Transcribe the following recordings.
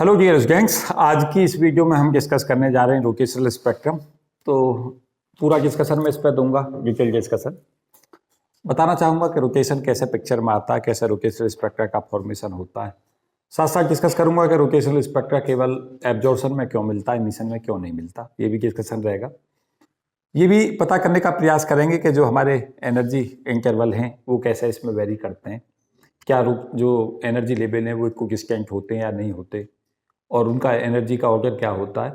Hello dear gangs, आज की इस वीडियो में हम डिस्कस करने जा रहे हैं रोटेशनल स्पेक्ट्रम। तो पूरा डिस्कशन मैं इस पर दूंगा, डिटेल डिस्कशन। बताना चाहूँगा कि रोटेशन कैसे पिक्चर में आता है, कैसे रोटेशनल स्पेक्ट्रा का फॉर्मेशन होता है। साथ साथ डिस्कस करूंगा कि रोटेशनल स्पेक्ट्रा केवल एब्जॉर्प्शन में क्यों मिलता है, इमिशन में क्यों नहीं मिलता, ये भी डिस्कशन रहेगा। ये भी पता करने का प्रयास करेंगे कि जो हमारे एनर्जी इंटरवल हैं वो कैसे इसमें वेरी करते हैं, क्या जो एनर्जी लेवल हैं वो इक्विडिस्टेंट होते हैं या नहीं होते, और उनका एनर्जी का ऑर्डर क्या होता है।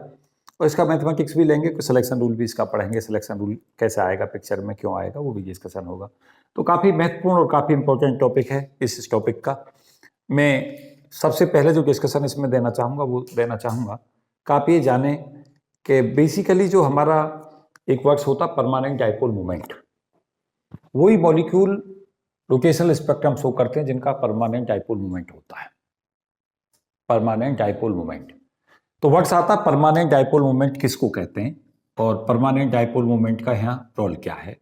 और इसका मैथमेटिक्स भी लेंगे, सिलेक्शन रूल भी इसका पढ़ेंगे, सिलेक्शन रूल कैसे आएगा पिक्चर में, क्यों आएगा, वो भी डिस्कशन होगा। तो काफ़ी महत्वपूर्ण और काफ़ी इंपॉर्टेंट टॉपिक है। इस टॉपिक का मैं सबसे पहले जो डिस्कशन इसमें देना चाहूँगा वो देना चाहूँगा कि आप ये जानें कि बेसिकली जो हमारा एक वर्ड्स होता परमानेंट डाइपोल मोमेंट, वही मॉलिक्यूल रोटेशनल स्पेक्ट्रम शो करते हैं जिनका परमानेंट डाइपोल मोमेंट होता है। परमानेंट डाइपोल मोमेंट, तो वर्ड्स आता परमानेंट डाइपोल मोमेंट किसको कहते हैं और परमानेंट डाइपोल मोमेंट का यहाँ रोल क्या है।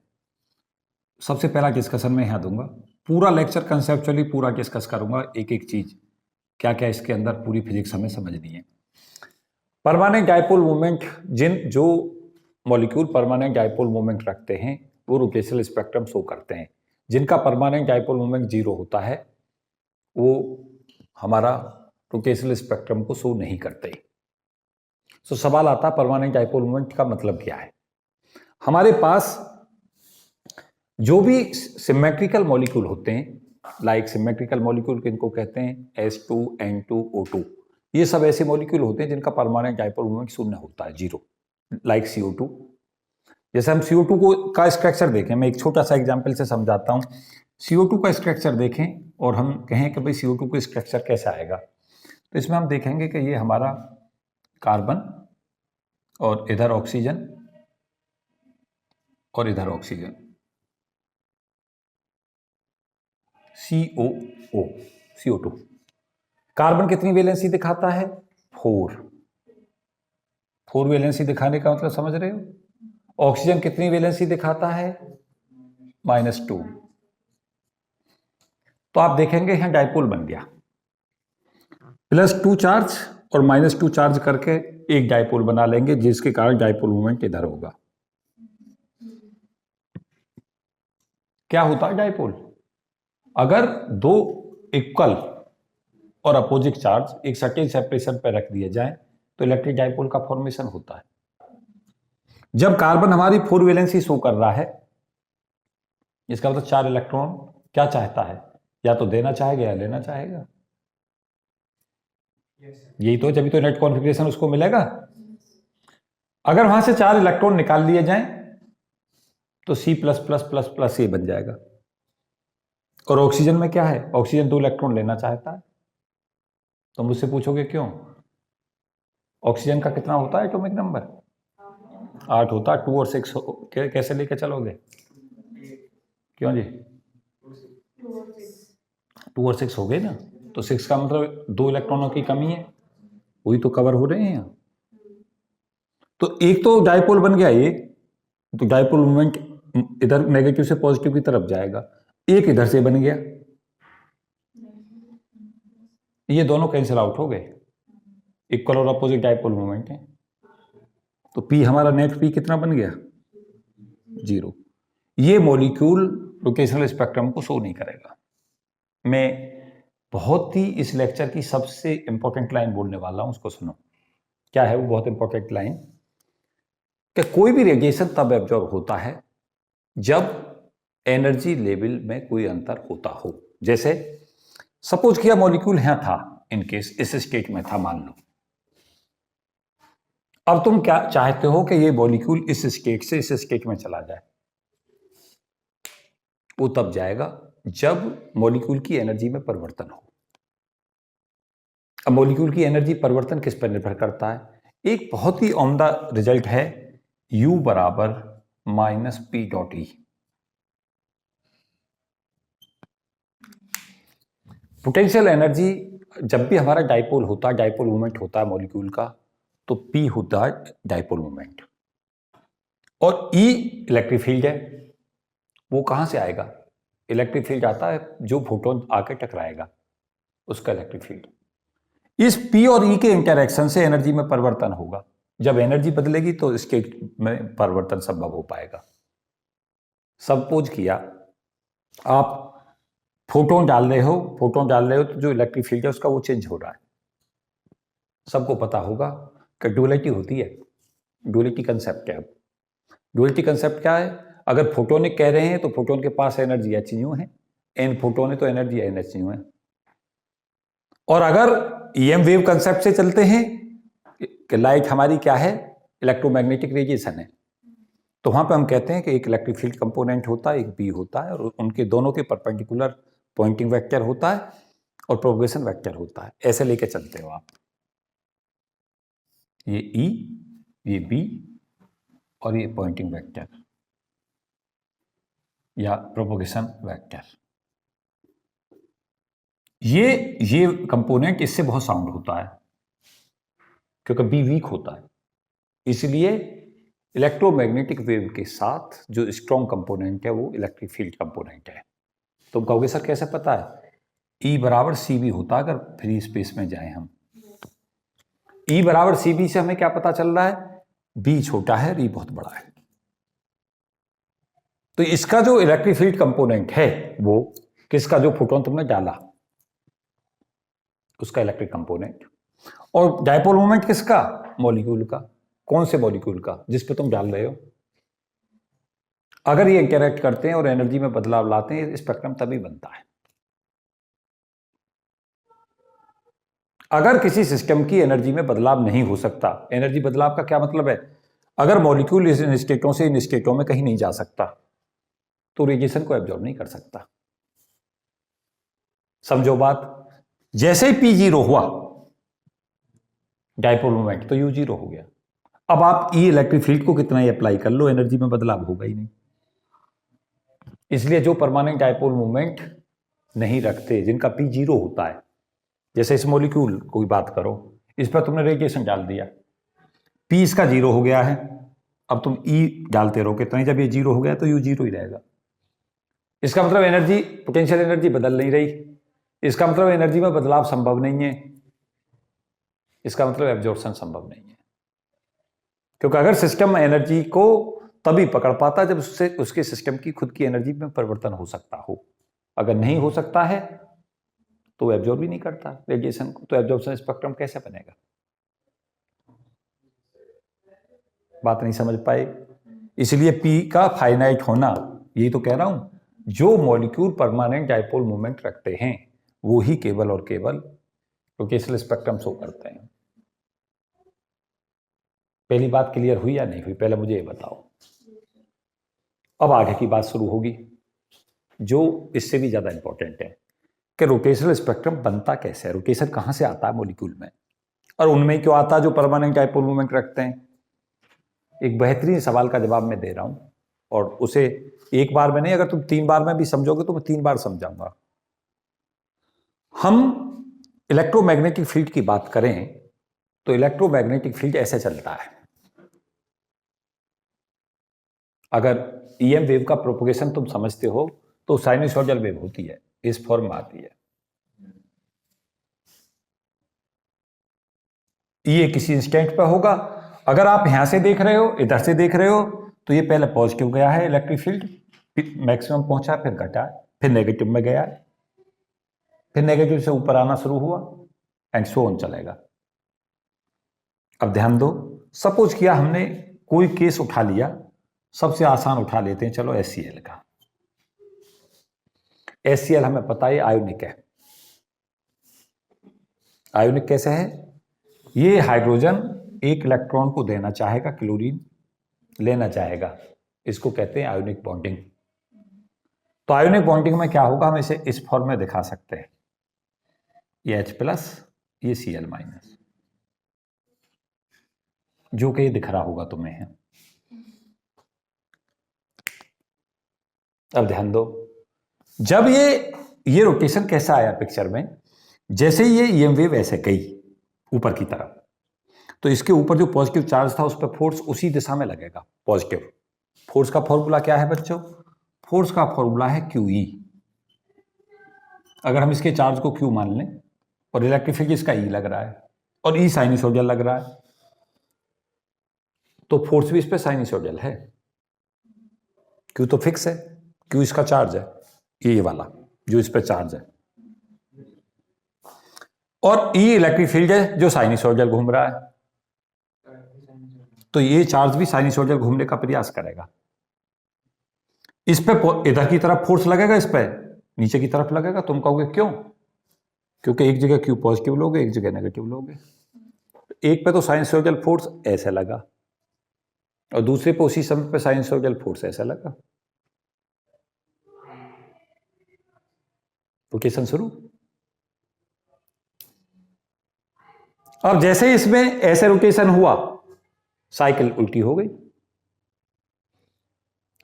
सबसे पहला डिस्कशन में यहाँ दूंगा, पूरा लेक्चर कंसेप्चुअली पूरा डिस्कस करूंगा, एक एक चीज क्या क्या इसके अंदर पूरी फिजिक्स हमें समझनी है। परमानेंट डाइपोल मोमेंट, जो मॉलिक्यूल परमानेंट डाइपोल मोमेंट रखते हैं वो रोटेशनल स्पेक्ट्रम शो करते हैं। जिनका परमानेंट डाइपोल मोमेंट 0 होता है वो हमारा रोटेशनल स्पेक्ट्रम को शो नहीं करते। तो सवाल आता है परमानेंट डाइपोल मोमेंट का मतलब क्या है। हमारे पास जो भी सिमेट्रिकल मॉलिक्यूल होते हैं, लाइक सिमेट्रिकल मॉलिक्यूल किनको कहते हैं, S2N2O2, ये सब ऐसे मॉलिक्यूल होते हैं जिनका परमानेंट डाइपोल मोमेंट शून्य होता है, 0, लाइक CO2। जैसे हम CO2 को का स्ट्रक्चर देखें, मैं एक छोटा सा एग्जाम्पल से समझाता हूँ। CO2 का स्ट्रक्चर देखें और हम कहें कि भाई CO2 का स्ट्रक्चर कैसे आएगा, तो इसमें हम देखेंगे कि ये हमारा कार्बन और इधर ऑक्सीजन और इधर ऑक्सीजन, CO2। कार्बन कितनी वैलेंसी दिखाता है, 4 वैलेंसी दिखाने का मतलब समझ रहे हो। ऑक्सीजन कितनी वैलेंसी दिखाता है, -2। तो आप देखेंगे यहां डाइपोल बन गया, +2 चार्ज और -2 चार्ज करके एक डाइपोल बना लेंगे, जिसके कारण डाइपोल मोमेंट इधर होगा। क्या होता है डाइपोल, अगर दो इक्वल और अपोजिट चार्ज एक सर्टेन सेपरेशन पर रख दिए जाए तो इलेक्ट्रिक डाइपोल का फॉर्मेशन होता है। जब कार्बन हमारी 4 वैलेंसी शो कर रहा है, इसका मतलब 4 इलेक्ट्रॉन क्या चाहता है, या तो देना चाहेगा या लेना चाहेगा। यही तो, जब तो नेट कॉन्फ़िगरेशन उसको मिलेगा। अगर वहां से 4 इलेक्ट्रॉन निकाल लिए जाएं तो C++++ ये बन जाएगा। और ऑक्सीजन में क्या है, ऑक्सीजन 2 इलेक्ट्रॉन लेना चाहता है। तो मुझसे पूछोगे क्यों, ऑक्सीजन का कितना होता है एटॉमिक नंबर, 8 होता है। 2 और 6 कैसे लेके चलोगे, क्यों जी, 2 और 6 हो गए ना, तो 6 का मतलब 2 इलेक्ट्रॉनों की कमी है, वही तो कवर हो रहे हैं यहाँ। तो एक तो डाइपोल बन गया ये, तो डाइपोल मोमेंट इधर नेगेटिव से पॉजिटिव की तरफ जाएगा, एक इधर से बन गया, ये दोनों कैंसिल आउट हो गए, इक्वल और अपोजिट डाइपोल मोमेंट है। तो P हमारा नेट P कितना बन गया, 0। ये मॉलिक्यूल रोटेशनल स्पेक्ट्रम को शो नहीं करेगा। मैं बहुत ही इस लेक्चर की सबसे इंपॉर्टेंट लाइन बोलने वाला हूं, उसको सुनो। क्या है वो बहुत इंपॉर्टेंट लाइन, कि कोई भी रेडिएशन तब एब्जॉर्ब होता है जब एनर्जी लेवल में कोई अंतर होता हो। जैसे सपोज किया मॉलिक्यूल यहां था, इनकेस इस स्टेट में था मान लो, अब तुम क्या चाहते हो कि ये मॉलिक्यूल इस स्टेट से इस स्टेट में चला जाए। वो तब जाएगा जब मॉलिक्यूल की एनर्जी में परिवर्तन हो। अब मॉलिक्यूल की एनर्जी परिवर्तन किस पर निर्भर करता है, एक बहुत ही उम्दा रिजल्ट है, U बराबर -P.E। पोटेंशियल एनर्जी जब भी हमारा डाइपोल होता है, डाइपोल मोमेंट होता है मॉलिक्यूल का, तो P होता है डाइपोल मोमेंट, और E इलेक्ट्रिक फील्ड है। वो कहां से आएगा, इलेक्ट्रिक फील्ड आता है जो फोटोन आके टकराएगा, उसका इलेक्ट्रिक फील्ड। इस P और E के इंटरेक्शन से एनर्जी में परिवर्तन होगा। जब एनर्जी बदलेगी तो इसके में परिवर्तन संभव हो पाएगा। सपोज किया आप फोटोन डाल रहे हो तो जो इलेक्ट्रिक फील्ड है उसका वो चेंज हो रहा है। सबको पता होगा कि ड्युअलिटी होती है। ड्युअलिटी कंसेप्ट क्या है? ड्युअलिटी कंसेप्ट क्या है? अगर फोटोनिक कह रहे हैं तो फोटोन के पास एनर्जी h न्यू है, एन फोटोन है तो एनर्जी NH न्यू है। और अगर EM वेव कंसेप्ट से चलते हैं कि लाइट हमारी क्या है? इलेक्ट्रोमैग्नेटिक रेडिएशन है, तो वहां पे हम कहते हैं कि एक इलेक्ट्रिक फील्ड कंपोनेंट होता है, एक बी होता है, और उनके दोनों के परपेंडिकुलर पॉइंटिंग वेक्टर होता है और प्रोपगेशन वेक्टर होता है। ऐसे लेके चलते हो आप, ये E, ये B और ये पॉइंटिंग वेक्टर या प्रोपगेशन वेक्टर। ये कंपोनेंट इससे बहुत साउंड होता है क्योंकि बी वीक होता है, इसलिए इलेक्ट्रोमैग्नेटिक वेव के साथ जो स्ट्रॉन्ग कंपोनेंट है वो इलेक्ट्रिक फील्ड कंपोनेंट है। तुम कहोगे सर कैसे पता है? E बराबर CV होता है अगर फ्री स्पेस में जाए हम। E बराबर CV से हमें क्या पता चल रहा है? B छोटा है, E बहुत बड़ा है। तो इसका जो इलेक्ट्रिक फील्ड कंपोनेंट है वो किसका? जो फोटोन तुमने डाला उसका इलेक्ट्रिक कंपोनेंट। और डायपोल मोमेंट किसका? मॉलिक्यूल का। कौन से मॉलिक्यूल का? जिस पे तुम डाल रहे हो। अगर ये इंटरैक्ट करते हैं और एनर्जी में बदलाव लाते हैं, स्पेक्ट्रम तभी बनता है। अगर किसी सिस्टम की एनर्जी में बदलाव नहीं हो सकता, एनर्जी बदलाव का क्या मतलब है? अगर मॉलिक्यूल इन स्टेटों से इन स्टेटों में कहीं नहीं जा सकता तो रेडिएशन को एब्जॉर्ब नहीं कर सकता। समझो बात। जैसे ही P 0 हुआ डायपोल मोमेंट, तो U 0 हो गया। अब आप E इलेक्ट्रिक फील्ड को कितना ही अप्लाई कर लो, एनर्जी में बदलाव होगा ही नहीं। इसलिए जो परमानेंट डायपोल मोमेंट नहीं रखते, जिनका P 0 होता है, जैसे इस मॉलिक्यूल कोई बात करो, इस पर तुमने रेडिएशन डाल दिया, P इसका 0 हो गया है, अब तुम E डालते रहो कितना ही, जब ये 0 हो गया तो U 0 ही रहेगा। इसका मतलब एनर्जी, पोटेंशियल एनर्जी बदल नहीं रही, इसका मतलब एनर्जी में बदलाव संभव नहीं है, इसका मतलब एब्जॉर्प्शन संभव नहीं है। क्योंकि अगर सिस्टम एनर्जी को तभी पकड़ पाता जब उससे उसके सिस्टम की खुद की एनर्जी में परिवर्तन हो सकता हो। अगर नहीं हो सकता है तो एब्जॉर्ब भी नहीं करता रेडिएशन को, तो एब्जॉर्प्शन स्पेक्ट्रम कैसे बनेगा? बात नहीं समझ पाए। इसलिए P का फाइनाइट होना, यही तो कह रहा हूं, जो मॉलिक्यूल परमानेंट डायपोल मोमेंट रखते हैं वो ही केवल और केवल रोटेशनल स्पेक्ट्रम शो करते हैं। पहली बात क्लियर हुई या नहीं हुई? पहले मुझे ये बताओ। अब आगे की बात शुरू होगी जो इससे भी ज्यादा इंपॉर्टेंट है कि रोटेशनल स्पेक्ट्रम बनता कैसे है, रोटेशन कहां से आता है मॉलिक्यूल में, और उनमें क्यों आता है जो परमानेंट डायपोल मोमेंट रखते हैं। एक बेहतरीन सवाल का जवाब मैं दे रहा हूं, और उसे एक बार में नहीं, अगर तुम 3 बार में भी समझोगे तो मैं 3 बार समझाऊंगा। हम इलेक्ट्रोमैग्नेटिक फील्ड की बात करें तो इलेक्ट्रोमैग्नेटिक फील्ड ऐसे चलता है। अगर EM वेव का प्रोपगेशन तुम समझते हो तो साइनसॉइडल वेव होती है, इस फॉर्म में आती है। ये किसी इंस्टेंट पे होगा। अगर आप यहां से देख रहे हो, इधर से देख रहे हो, तो ये पहले पॉजिटिव गया है इलेक्ट्रिक फील्ड, फिर मैक्सिमम पहुंचा, फिर घटा, फिर नेगेटिव में गया, फिर नेगेटिव से ऊपर आना शुरू हुआ, एंड सो ऑन चलेगा। अब ध्यान दो, सपोज किया हमने कोई केस उठा लिया, सबसे आसान उठा लेते हैं, चलो HCl का। HCl हमें पता है आयोनिक है। आयोनिक कैसे है? ये हाइड्रोजन एक इलेक्ट्रॉन को देना चाहेगा, क्लोरीन लेना चाहेगा, इसको कहते हैं आयोनिक बॉन्डिंग। तो आयोनिक बॉन्डिंग में क्या होगा, हम इसे इस फॉर्म में दिखा सकते हैं, ये H+, ये Cl-, जो कि दिख रहा होगा तुम्हें। अब ध्यान दो, जब ये रोटेशन कैसा आया पिक्चर में, जैसे ये EM वेव ऐसे गई ऊपर की तरफ, तो इसके ऊपर जो पॉजिटिव चार्ज था उस पर फोर्स उसी दिशा में लगेगा, पॉजिटिव। फोर्स का फॉर्मूला क्या है बच्चों? फोर्स का फॉर्मूला है QE। अगर हम इसके चार्ज को Q मान लें और इलेक्ट्रिक फील्ड इसका ई लग रहा है और ई साइनसोइडल लग रहा है, तो फोर्स भी इस पे साइनसोइडल है। क्यू तो फिक्स है, क्यू इसका चार्ज है, ये वाला जो इस पे चार्ज है, और ई इलेक्ट्रिक फील्ड है जो साइनसोइडल घूम रहा है, तो ये चार्ज भी साइनसोइडल घूमने का प्रयास करेगा। इस पे इधर की तरफ फोर्स लगेगा, इस पे नीचे की तरफ लगेगा। तुम कहोगे क्यों? क्योंकि एक जगह क्यू पॉजिटिव लोगे, एक जगह नेगेटिव लोगे। एक पे तो साइनसोइडल फोर्स ऐसे लगा और दूसरे पे उसी समय पे साइनसोइडल फोर्स ऐसा लगा। रोटेशन शुरू। अब जैसे ही इसमें ऐसे रोटेशन हुआ, साइकिल उल्टी हो गई।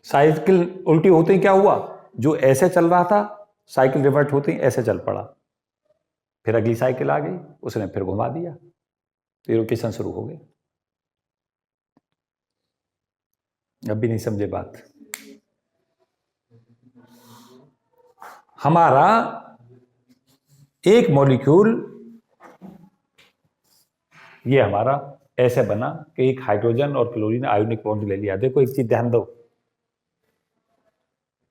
साइकिल उल्टी होते ही क्या हुआ, जो ऐसे चल रहा था साइकिल रिवर्ट होते ही ऐसे चल पड़ा, फिर अगली साइकिल आ गई, उसने फिर घुमा दिया, तो रोटेशन शुरू हो गई। अब भी नहीं समझे बात। हमारा एक मॉलिक्यूल ये हमारा ऐसे बना कि एक हाइड्रोजन और क्लोरीन आयोनिक बॉन्ड ले लिया। देखो एक चीज ध्यान दो,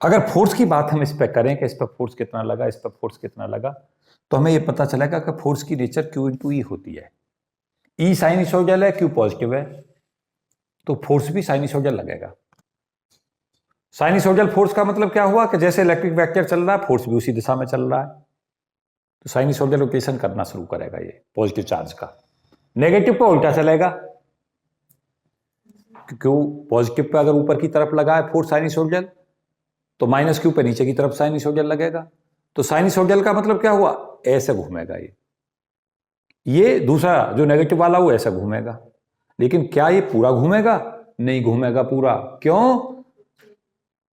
अगर फोर्स की बात हम इस पर करें कि इस पर फोर्स कितना लगा, इस पर फोर्स कितना लगा, तो हमें यह पता चलेगा कि फोर्स की नेचर Q इंटू ई होती है। ई साइनसोइडल है, Q पॉजिटिव है, तो फोर्स भी साइनसोइडल लगेगा। साइनसोइडल फोर्स का मतलब क्या हुआ कि जैसे इलेक्ट्रिक वेक्टर चल रहा है, फोर्स भी उसी दिशा में चल रहा है, तो साइनसोइडल रोटेशन करना शुरू करेगा ये पॉजिटिव चार्ज का। नेगेटिव पे उल्टा चलेगा, क्योंकि पॉजिटिव पे अगर ऊपर की तरफ लगा है फोर्स साइनसोइडल, तो माइनस क्यू पे नीचे की तरफ साइनसोइडल लगेगा। तो साइनसोइडल का मतलब क्या हुआ, ऐसे घूमेगा ये दूसरा जो नेगेटिव वाला वो ऐसा घूमेगा। लेकिन क्या ये पूरा घूमेगा? नहीं घूमेगा पूरा। क्यों?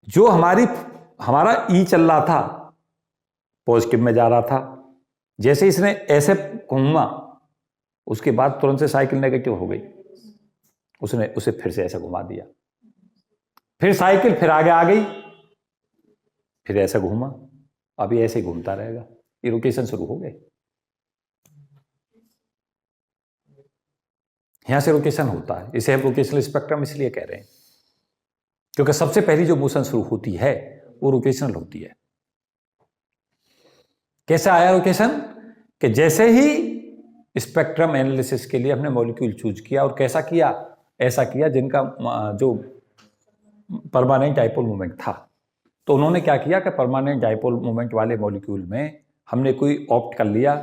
जो हमारा ई चल रहा था पॉजिटिव में जा रहा था, जैसे इसने ऐसे घूमा, उसके बाद तुरंत से साइकिल नेगेटिव हो गई, उसने उसे फिर से ऐसे घुमा दिया, फिर साइकिल फिर आगे आ गई, फिर ऐसा घूमा, अभी ऐसे ही घूमता रहेगा, ये रोटेशन शुरू हो गए। यहां से रोटेशन होता है, इसे हम रोटेशनल स्पेक्ट्रम इसलिए कह रहे हैं क्योंकि सबसे पहली जो मोशन शुरू होती है वो रोटेशनल होती है। कैसे आया रोटेशन? कि जैसे ही स्पेक्ट्रम एनालिसिस के लिए हमने मॉलिक्यूल चूज किया, और कैसा किया? ऐसा किया जिनका जो परमानेंट डाइपोल मोमेंट था, तो उन्होंने क्या किया कि परमानेंट डाइपोल मोमेंट वाले मॉलिक्यूल में हमने कोई ऑप्ट कर लिया,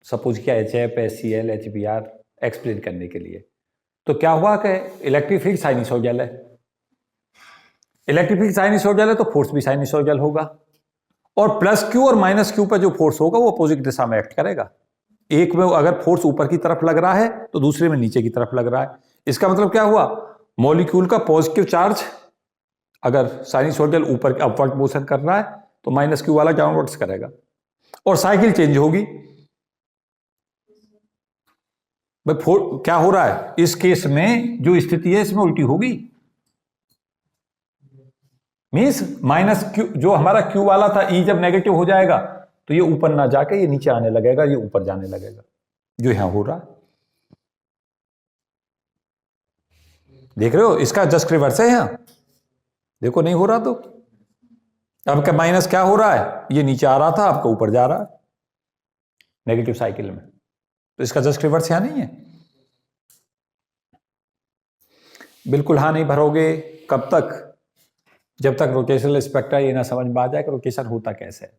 सपोज किया HF, HCl, HBr एक्सप्लेन करने के लिए। तो क्या हुआ कि इलेक्ट्रिक फील्ड साइनसोइडल है, इलेक्ट्रिक फील्ड साइनसोइडल है तो फोर्स भी साइनसोइडल होगा, और प्लस क्यू और माइनस क्यू पर जो फोर्स होगा वो अपोजिट दिशा में एक्ट करेगा। एक में अगर फोर्स ऊपर की तरफ लग रहा है तो दूसरे में नीचे की तरफ लग रहा है। इसका मतलब क्या हुआ, मॉलिक्यूल का पॉजिटिव चार्ज अगर साइनसोइडल ऊपर अपवर्ड मोशन कर रहा है तो माइनस क्यू वाला डाउनवर्ड्स करेगा, और साइकिल चेंज होगी। क्या हो रहा है इस केस में, जो स्थिति है इसमें उल्टी होगी। मींस माइनस क्यू जो हमारा क्यू वाला था, ई जब नेगेटिव हो जाएगा तो ये ऊपर ना जाके ये नीचे आने लगेगा, ये ऊपर जाने लगेगा, जो यहां हो रहा है। देख रहे हो, इसका जस्ट रिवर्स है यहां, देखो नहीं हो रहा। तो अब का माइनस क्या हो रहा है, ये नीचे आ रहा था, आपका ऊपर जा रहा है नेगेटिव साइकिल में, तो इसका जस्ट रिवर्स यहां नहीं है। बिल्कुल हाँ नहीं भरोगे कब तक, जब तक रोटेशनल स्पेक्ट्रा ये ना समझ में आ जाए कि रोटेशन होता कैसे है।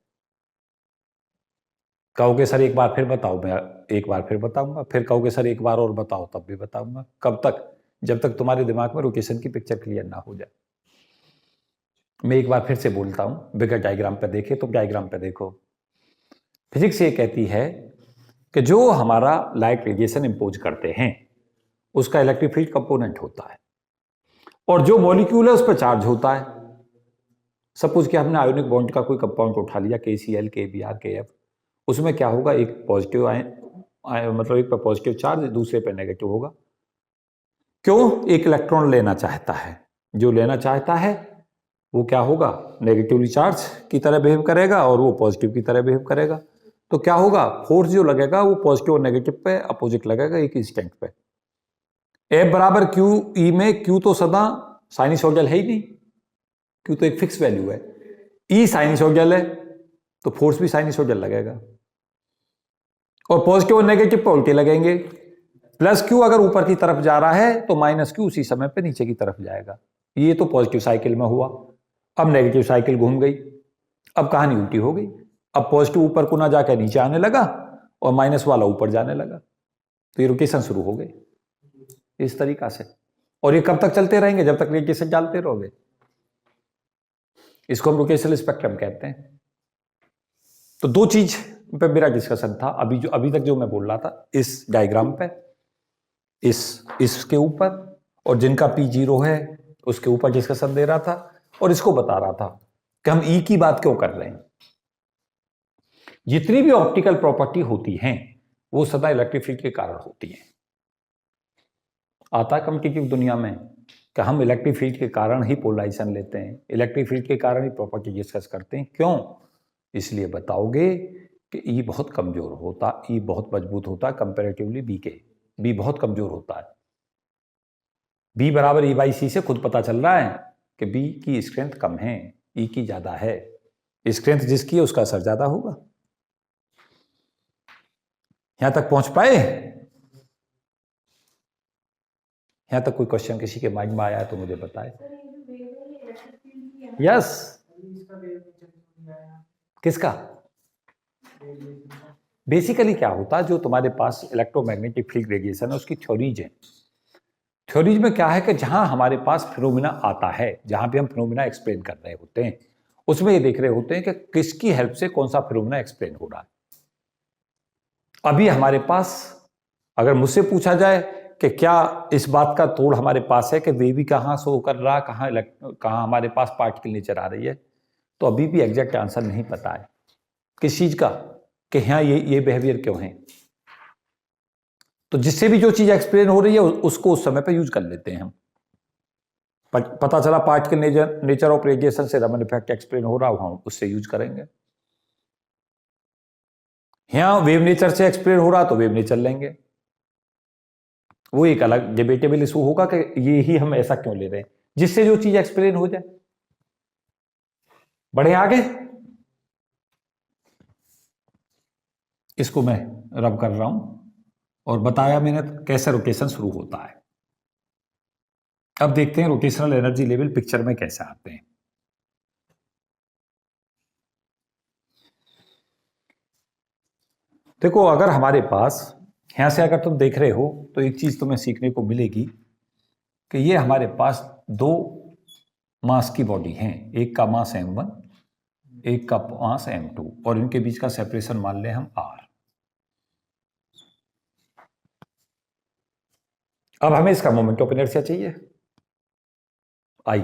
कहोगे सर एक बार फिर बताओ, मैं एक बार फिर बताऊंगा, फिर कहोगे सर एक बार और बताओ, तब भी बताऊंगा। कब तक? जब तक तुम्हारे दिमाग में रोटेशन की पिक्चर क्लियर ना हो जाए। मैं एक बार फिर से बोलता हूं, बिगर डायग्राम पे देखे तो डायग्राम पे देखो। फिजिक्स ये कहती है कि जो हमारा लाइट रेडिएशन इंपोज करते हैं उसका इलेक्ट्रिक फील्ड कंपोनेंट होता है, और जो मॉलिक्यूल है उस पर चार्ज होता है। सपोज कि हमने आयोनिक बॉन्ड का कोई कंपाउंड उठा लिया, KCl, KBr, KF, उसमें क्या होगा, एक पॉजिटिव मतलब एक पर पॉजिटिव चार्ज, दूसरे पर नेगेटिव होगा। क्यों? एक इलेक्ट्रॉन लेना चाहता है, जो लेना चाहता है वो क्या होगा, नेगेटिवली चार्ज की तरह बिहेव करेगा और वो पॉजिटिव की तरह बिहेव करेगा। तो क्या होगा, फोर्स जो लगेगा वो पॉजिटिव और नेगेटिव पे अपोजिट लगेगा एक ही स्ट्रेंथ पे। F बराबर क्यू ई में क्यू तो सदा साइनिसोइडल है ही नहीं, क्यू तो एक फिक्स वैल्यू है, ई साइनिसोइडल है तो फोर्स भी साइनिसोइडल लगेगा, और पॉजिटिव और नेगेटिव पे उल्टे लगेंगे। प्लस क्यू अगर ऊपर की तरफ जा रहा है तो माइनस क्यू उसी समय पे नीचे की तरफ जाएगा। ये तो पॉजिटिव साइकिल में हुआ। अब नेगेटिव साइकिल घूम गई, अब कहानी उल्टी हो गई। अब पॉजिटिव ऊपर को ना जाकर नीचे आने लगा और माइनस वाला ऊपर जाने लगा, तो ये रोटेशन शुरू हो गई इस तरीका से। और ये कब तक चलते रहेंगे, जब तक रोटेशन डालते रहोगे। इसको हम रोटेशनल स्पेक्ट्रम कहते हैं। तो दो चीज पे मेरा डिस्कशन था अभी तक जो मैं बोल रहा था, इस डायग्राम पे, इसके ऊपर, और जिनका P0 है उसके ऊपर डिस्कशन दे रहा था, और इसको बता रहा था कि हम E की बात क्यों कर रहे हैं। जितनी भी ऑप्टिकल प्रॉपर्टी होती हैं वो सदा इलेक्ट्रिक फील्ड के कारण होती हैं। आता कॉम्पिटिटिव दुनिया में कि हम इलेक्ट्रिक फील्ड के कारण ही पोलराइजेशन लेते हैं, इलेक्ट्रिक फील्ड के कारण ही प्रॉपर्टी डिस्कस करते हैं। क्यों? इसलिए बताओगे कि ई बहुत कमजोर होता, ई बहुत मजबूत होता कंपैरेटिवली बी के। बी बहुत कमजोर होता है। बी बराबर ई बाई सी से खुद पता चल रहा है कि बी की स्ट्रेंथ कम है, ई की ज्यादा है। स्ट्रेंथ जिसकी है उसका असर ज्यादा होगा। यहां तक पहुंच पाए? यहां तक कोई क्वेश्चन किसी के माइंड में आया है तो मुझे बताए। यस, किसका? बेसिकली क्या होता है, जो तुम्हारे पास इलेक्ट्रोमैग्नेटिक फील्ड रेडिएशन है उसकी थ्योरीज है। थ्योरीज में क्या है कि जहां हमारे पास फिनोमिना आता है, जहां भी हम फिनोमिना एक्सप्लेन कर रहे होते हैं, उसमें ये देख रहे होते हैं कि किसकी हेल्प से कौन सा फिनोमिना एक्सप्लेन हो रहा है। अभी हमारे पास अगर मुझसे पूछा जाए कि क्या इस बात का तोड़ हमारे पास है कि वेव भी कहाँ शो कर रहा, कहाँ हमारे पास पार्टिकल नेचर आ रही है, तो अभी भी एग्जैक्ट आंसर नहीं पता है किस चीज का, कि हाँ ये बिहेवियर क्यों है। तो जिससे भी जो चीज एक्सप्लेन हो रही है उसको उस समय पे यूज कर लेते हैं हम। पता चला पार्टिकल नेचर ऑफ रेडिएशन से रमन इफेक्ट एक्सप्लेन हो रहा, हम उससे यूज करेंगे। यहां वेव नेचर से एक्सप्लेन हो रहा तो वेव नेचर लेंगे। वो एक अलग डिबेटेबल इशू होगा कि ये ही हम ऐसा क्यों ले रहे हैं, जिससे जो चीज एक्सप्लेन हो जाए। बढ़े आगे। इसको मैं रब कर रहा हूं और बताया मैंने कैसे रोटेशन शुरू होता है। अब देखते हैं रोटेशनल एनर्जी लेवल पिक्चर में कैसे आते हैं। देखो, अगर हमारे पास यहां से अगर तुम देख रहे हो तो एक चीज तुम्हें सीखने को मिलेगी कि ये हमारे पास दो मास की बॉडी हैं, एक का मास m1, एक का मास m2, और इनके बीच का सेपरेशन मान लें हम r। अब हमें इसका मोमेंट ऑफ इनर्शिया चाहिए, I।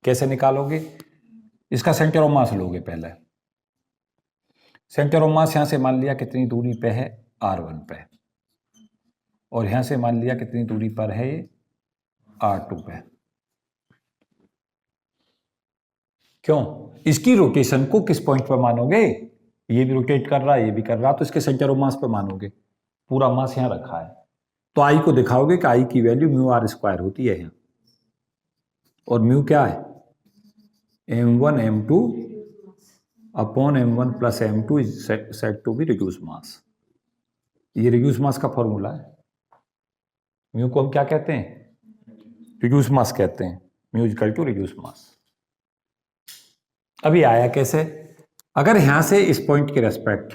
कैसे निकालोगे? इसका सेंटर ऑफ मास लोगे पहले। सेंटर ऑफ मास यहां से मान लिया कितनी दूरी पे है, r1 पे, और यहां से मान लिया कितनी दूरी पर है ये, r2 पे। क्यों? इसकी रोटेशन को किस पॉइंट पर मानोगे? ये भी रोटेट कर रहा है, ये भी कर रहा, तो इसके सेंटर ऑफ मास पे मानोगे। पूरा मास यहां रखा है तो आई को दिखाओगे कि आई की वैल्यू म्यू आर स्क्वायर होती है यहाँ, और म्यू क्या है, m1 m2 upon m1 plus m2 is said to be reduce mass. ये रिड्यूस मास का फॉर्मूला है। म्यू को हम क्या कहते हैं? रिड्यूस मास कहते हैं। Mu equal to reduce mass. अभी आया कैसे? अगर यहां से इस पॉइंट के रेस्पेक्ट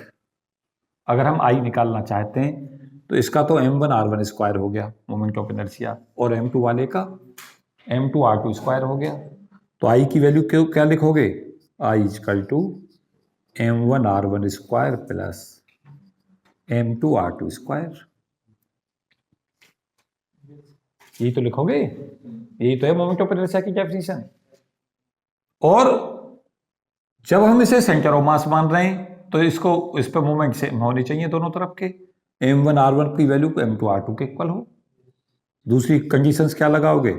अगर हम आई निकालना चाहते हैं तो इसका तो m1 r1 स्क्वायर हो गया मोमेंट ऑफ इनर्शिया, और m2 वाले का m2 r2 स्क्वायर हो गया। तो आई की वैल्यू क्यों क्या लिखोगे, I equal to m1 r1 square plus m2 r2 square. यही तो लिखोगे, यही तो है मोमेंट ऑफ इनर्शिया की डेफिनेशन। और जब हम इसे सेंटर ऑफ मास मान रहे हैं तो इसको इस पे मोमेंट सेम होने चाहिए दोनों तरफ के। m1 r1 की वैल्यू m2 r2 के इक्वल हो। दूसरी कंडीशंस क्या लगाओगे,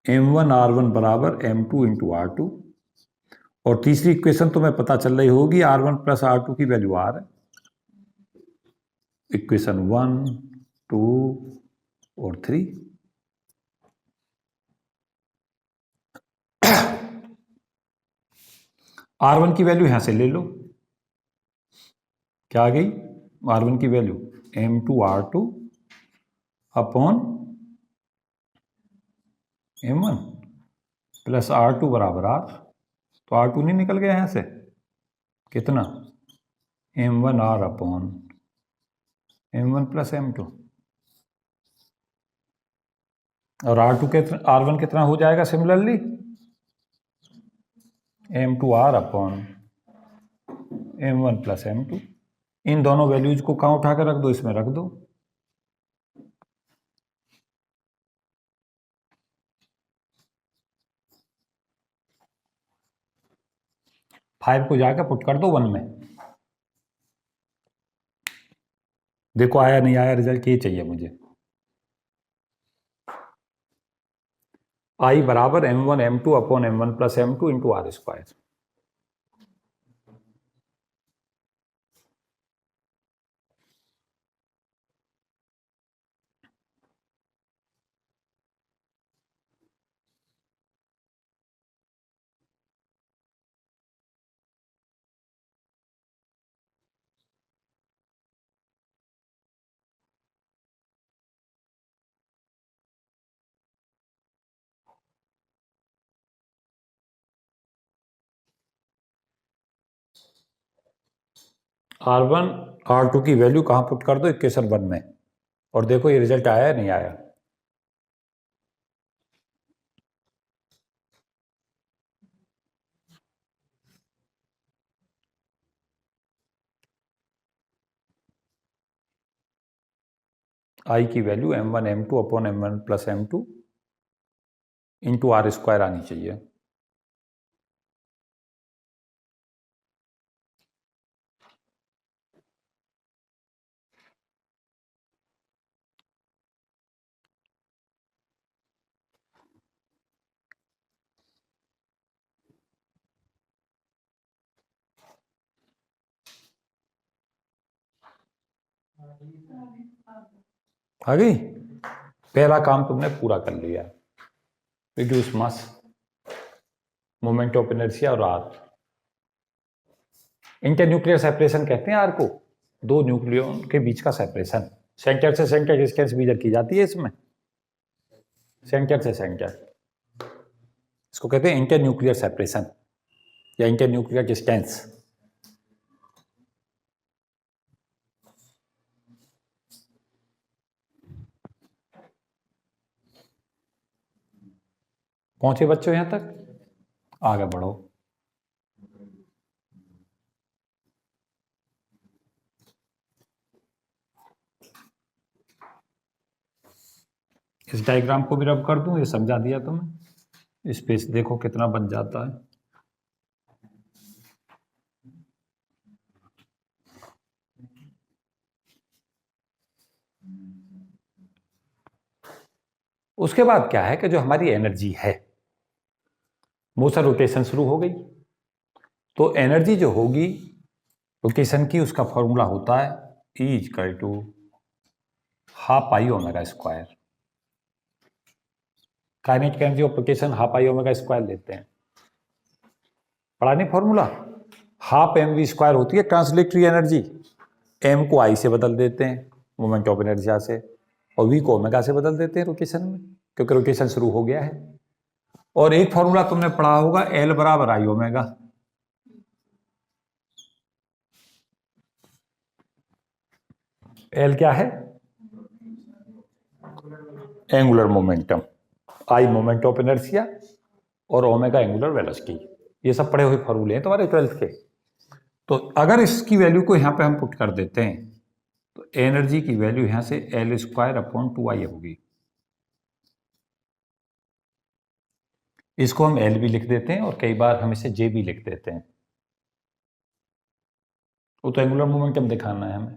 m1 r1 बराबर m2 इंटू r2, और तीसरी इक्वेशन तुम्हें पता चल रही होगी r1 प्लस r2 की वैल्यू r है, इक्वेशन 1, 2 और 3। R1 की वैल्यू यहां से ले लो, क्या आ गई? R1 की value M2R2 upon M1 plus R2 बराबर R। तो R2 नहीं निकल गया यहां से, कितना? M1R upon M1 plus M2। और R2 के R1 कितना हो जाएगा similarly? M2R upon M1 plus M2। इन दोनों वैल्यूज को कहाँ उठा कर रख दो? इसमें रख दो। फाइव को जाकर पुट कर दो 1 में। देखो आया नहीं आया रिजल्ट, ये चाहिए मुझे। I बराबर M1 M2 upon M1 plus M2 into r square. R1 R2 की वैल्यू कहाँ पुट कर दो? इक्वेशन 1 में। और देखो ये रिजल्ट आया नहीं आया। I की value M1 M2 upon M1 plus M2 into r square आनी चाहिए। आ गई? पहला काम तुमने पूरा कर लिया। Reduce mass, moment of inertia और आर। इंटरन्यूक्लियर सेपरेशन कहते हैं आर को, दो न्यूक्लियों के बीच का सेपरेशन। सेंटर से सेंटर डिस्टेंस मेजर की जाती है इसमें, सेंटर से सेंटर। इसको कहते हैं इंटरन्यूक्लियर सेपरेशन या इंटरन्यूक्लियर डिस्टेंस। पहुंचे बच्चों यहां तक? आगे बढ़ो। इस डायग्राम को भी रब कर दूं, ये समझा दिया तुम्हें। स्पेस देखो कितना बन जाता है। उसके बाद क्या है कि जो हमारी एनर्जी है, मोशन रोटेशन शुरू हो गई, तो एनर्जी जो होगी रोटेशन की, उसका फॉर्मूला होता है E equal to half I omega square. Kinetic energy of rotation half I omega square लेते हैं। पढ़ा नहीं formula? Half m v square होती है ट्रांसलेटरी एनर्जी। एम को आई से बदल देते हैं मोमेंट ऑफ इनर्शिया से, और वी को ओमेगा से बदल देते हैं रोटेशन में, क्योंकि रोटेशन शुरू हो गया है। और एक फॉर्मूला तुमने पढ़ा होगा, एल बराबर आई ओमेगा। एल क्या है? Angular momentum, I moment of inertia और ओमेगा एंगुलर वेलोसिटी। ये सब पढ़े हुए फॉर्मूले हैं तुम्हारे 12th के। तो अगर इसकी वैल्यू को यहां पे हम पुट कर देते हैं, तो एनर्जी की वैल्यू यहां से एल स्क्वायर अपॉन 2आई होगी। इसको हम एल भी लिख देते हैं और कई बार हम इसे जे भी लिख देते हैं। वो तो एंगुलर मोमेंटम दिखाना है हमें।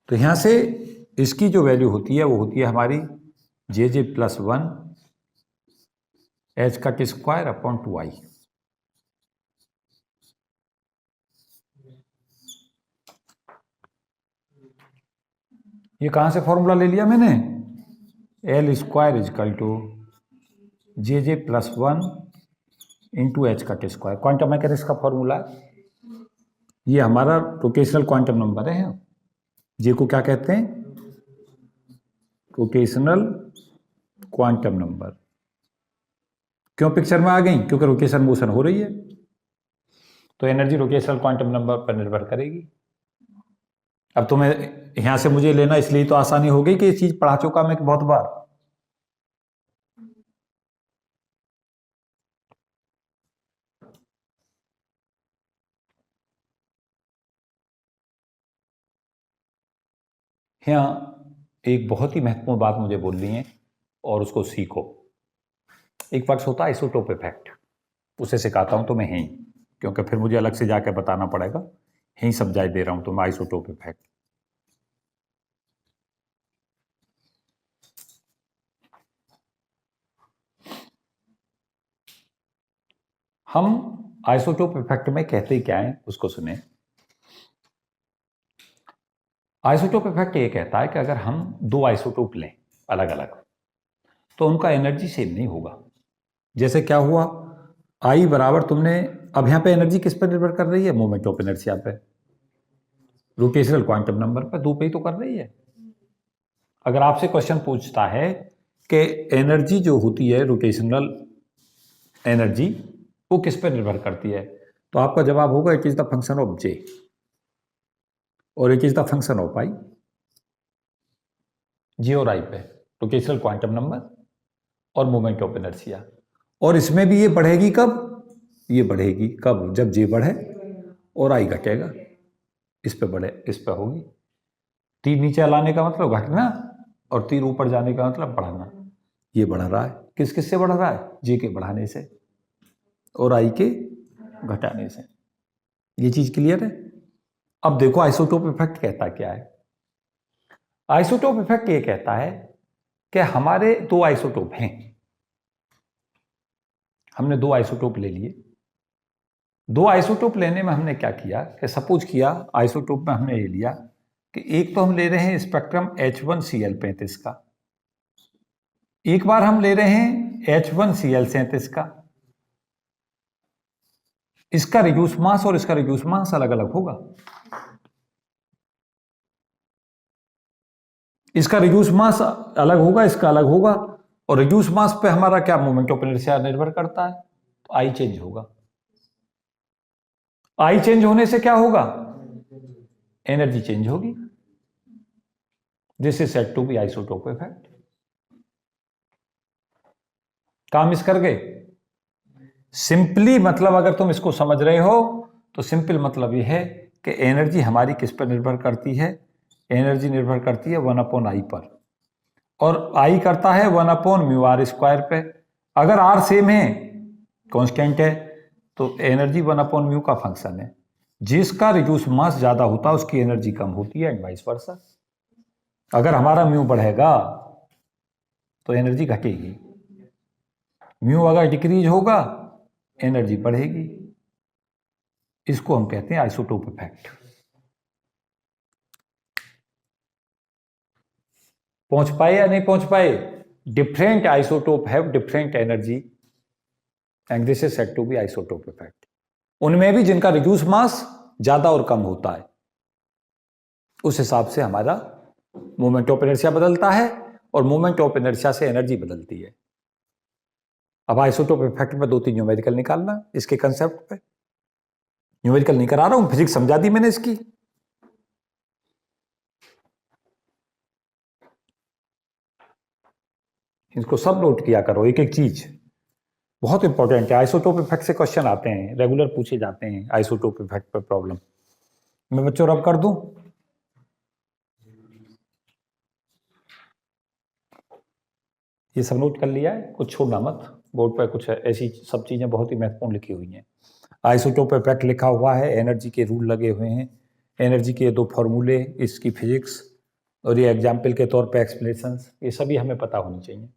तो यहां से इसकी जो वैल्यू होती है वो होती है हमारी जे प्लस 1 एच का स्क्वायर अपॉन 2आई। ये कहाँ से फॉर्मूला ले लिया मैंने, L square equal to J plus one into H का स्क्वायर, क्वांटम मैकेनिक्स का फॉर्मूला। ये हमारा रोटेशनल क्वांटम नंबर है, जे को क्या कहते हैं, रोटेशनल क्वांटम नंबर। क्यों पिक्चर में आ गई, क्योंकि रोटेशन मोशन हो रही है, तो एनर्जी रोटेशनल क्वांटम नंबर पर निर्भर करेगी। अब तुम्हें यहां से मुझे लेना इसलिए तो आसानी हो गई कि ये चीज पढ़ा चुका मैं बहुत बार। यहाँ एक बहुत ही महत्वपूर्ण बात मुझे बोलनी है और उसको सीखो। एक वर्ड्स होता है आइसोटोप इफेक्ट, उसे सिखाता हूं तो मैं यहीं, क्योंकि फिर मुझे अलग से जाके बताना पड़ेगा, यहीं समझाई दे रहा हूं तो मैं आइसोटोप इफेक्ट। हम आइसोटोप इफेक्ट में कहते क्या है उसको सुने। आइसोटोप इफेक्ट ये कहता है कि अगर हम दो आइसोटोप लें अलग अलग, तो उनका एनर्जी सेम नहीं होगा। जैसे क्या हुआ, आई बराबर तुमने, अब यहां पे एनर्जी किस पर निर्भर कर रही है, मोमेंट ऑफ इनर्शिया पे, रोटेशनल क्वांटम नंबर पर, दो पे ही तो कर रही है। अगर आपसे क्वेश्चन पूछता है कि एनर्जी जो होती है रोटेशनल एनर्जी, वो किस पर निर्भर करती है, तो आपका जवाब होगा it is the function of J और it is the function of I. J और आई पे रोटेशनल क्वांटम नंबर और मोमेंट ऑफ इनर्शिया। और इसमें भी ये बढ़ेगी कब, ये बढ़ेगी कब, जब जे बढ़े और आई घटेगा। इस पे बढ़े, इस पे होगी। तीर नीचे लाने का मतलब घटना और तीर ऊपर जाने का मतलब बढ़ाना। ये बढ़ रहा है, किस किस से बढ़ रहा है, जे के बढ़ाने से और आई के घटाने से। ये चीज क्लियर है। अब देखो आइसोटोप इफेक्ट कहता क्या है। आइसोटोप इफेक्ट ये कहता है कि हमारे दो आइसोटोप हैं, हमने दो आइसोटोप ले लिए। दो आइसोटोप लेने में हमने क्या किया कि सपोज किया आइसोटोप में हमने ये लिया कि एक तो हम ले रहे हैं स्पेक्ट्रम H1Cl35 का, एक बार हम ले रहे हैं H1Cl37 का। इसका रिड्यूस मास और इसका रिड्यूस मास अलग अलग होगा। इसका रिड्यूस मास अलग होगा, इसका अलग होगा, और रिड्यूस मास पे हमारा क्या मोमेंट ऑफ इनर्शिया निर्भर करता है, तो आई चेंज होगा। आई चेंज होने से क्या होगा, एनर्जी चेंज होगी। This is said to be isotope effect. काम मिस कर गए। सिंपली मतलब अगर तुम इसको समझ रहे हो तो सिंपल मतलब यह है कि एनर्जी हमारी किस पर निर्भर करती है, एनर्जी निर्भर करती है 1/I पर, और आई करता है 1/μr² पे। अगर आर सेम है, कांस्टेंट है, तो एनर्जी 1/μ का फंक्शन है। जिसका रिड्यूस मास ज्यादा होता है उसकी एनर्जी कम होती है एंड वाइस वर्सा। अगर हमारा म्यू बढ़ेगा तो एनर्जी घटेगी, म्यू अगर डिक्रीज होगा एनर्जी बढ़ेगी। इसको हम कहते हैं आइसोटोप इफेक्ट। पहुंच पाए या नहीं पहुंच पाए। Different isotope have different energy and this is said to be isotope effect. उनमें भी जिनका रिड्यूस मास ज्यादा और कम होता है, उस हिसाब से हमारा मोमेंट ऑफ इनर्शिया बदलता है और मोमेंट ऑफ इनर्शिया से एनर्जी बदलती है। अब आइसोटोप इफेक्ट में दो तीन न्यूमेरिकल निकालना इसके कंसेप्ट पे। न्यूमेरिकल नहीं करा रहा हूं, फिजिक्स समझा दी मैंने इसकी। इसको सब नोट किया करो, एक एक चीज बहुत इंपॉर्टेंट है। आइसोटोप इफेक्ट से क्वेश्चन आते हैं, रेगुलर पूछे जाते हैं आइसोटोप इफेक्ट पर प्रॉब्लम। मैं बच्चों रब कर दूं, ये सब नोट कर लिया है, कुछ छोड़ना मत। बोर्ड पर कुछ ऐसी सब चीजें बहुत ही महत्वपूर्ण लिखी हुई हैं। आइसोटोप इफेक्ट लिखा हुआ है, एनर्जी के रूल लगे हुए हैं, एनर्जी के दो फॉर्मूले, इसकी फिजिक्स, और ये एग्जाम्पल के तौर पे एक्सप्लेनेशन, ये सभी हमें पता होनी चाहिए।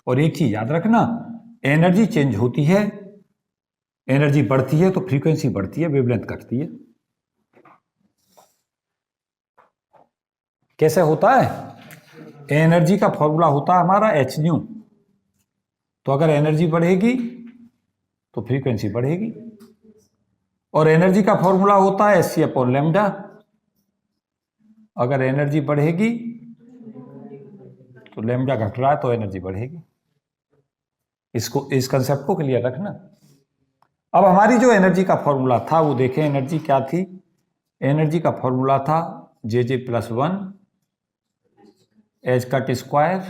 और एक चीज याद रखना, एनर्जी चेंज होती है, एनर्जी बढ़ती है तो फ्रीक्वेंसी बढ़ती है, वेवलेंथ घटती है। कैसे होता है? एनर्जी का फॉर्मूला होता है हमारा एच न्यू। तो अगर एनर्जी बढ़ेगी तो फ्रीक्वेंसी बढ़ेगी, और एनर्जी का फॉर्मूला होता है एच सी अपॉन लैम्डा। अगर एनर्जी बढ़ेगी तो लैम्डा घट रहा है तो एनर्जी बढ़ेगी। इसको, इस कंसेप्ट को क्लियर रखना। अब हमारी जो एनर्जी का फॉर्मूला था वो देखें, एनर्जी क्या थी? एनर्जी का फॉर्मूला था J plus one h cut square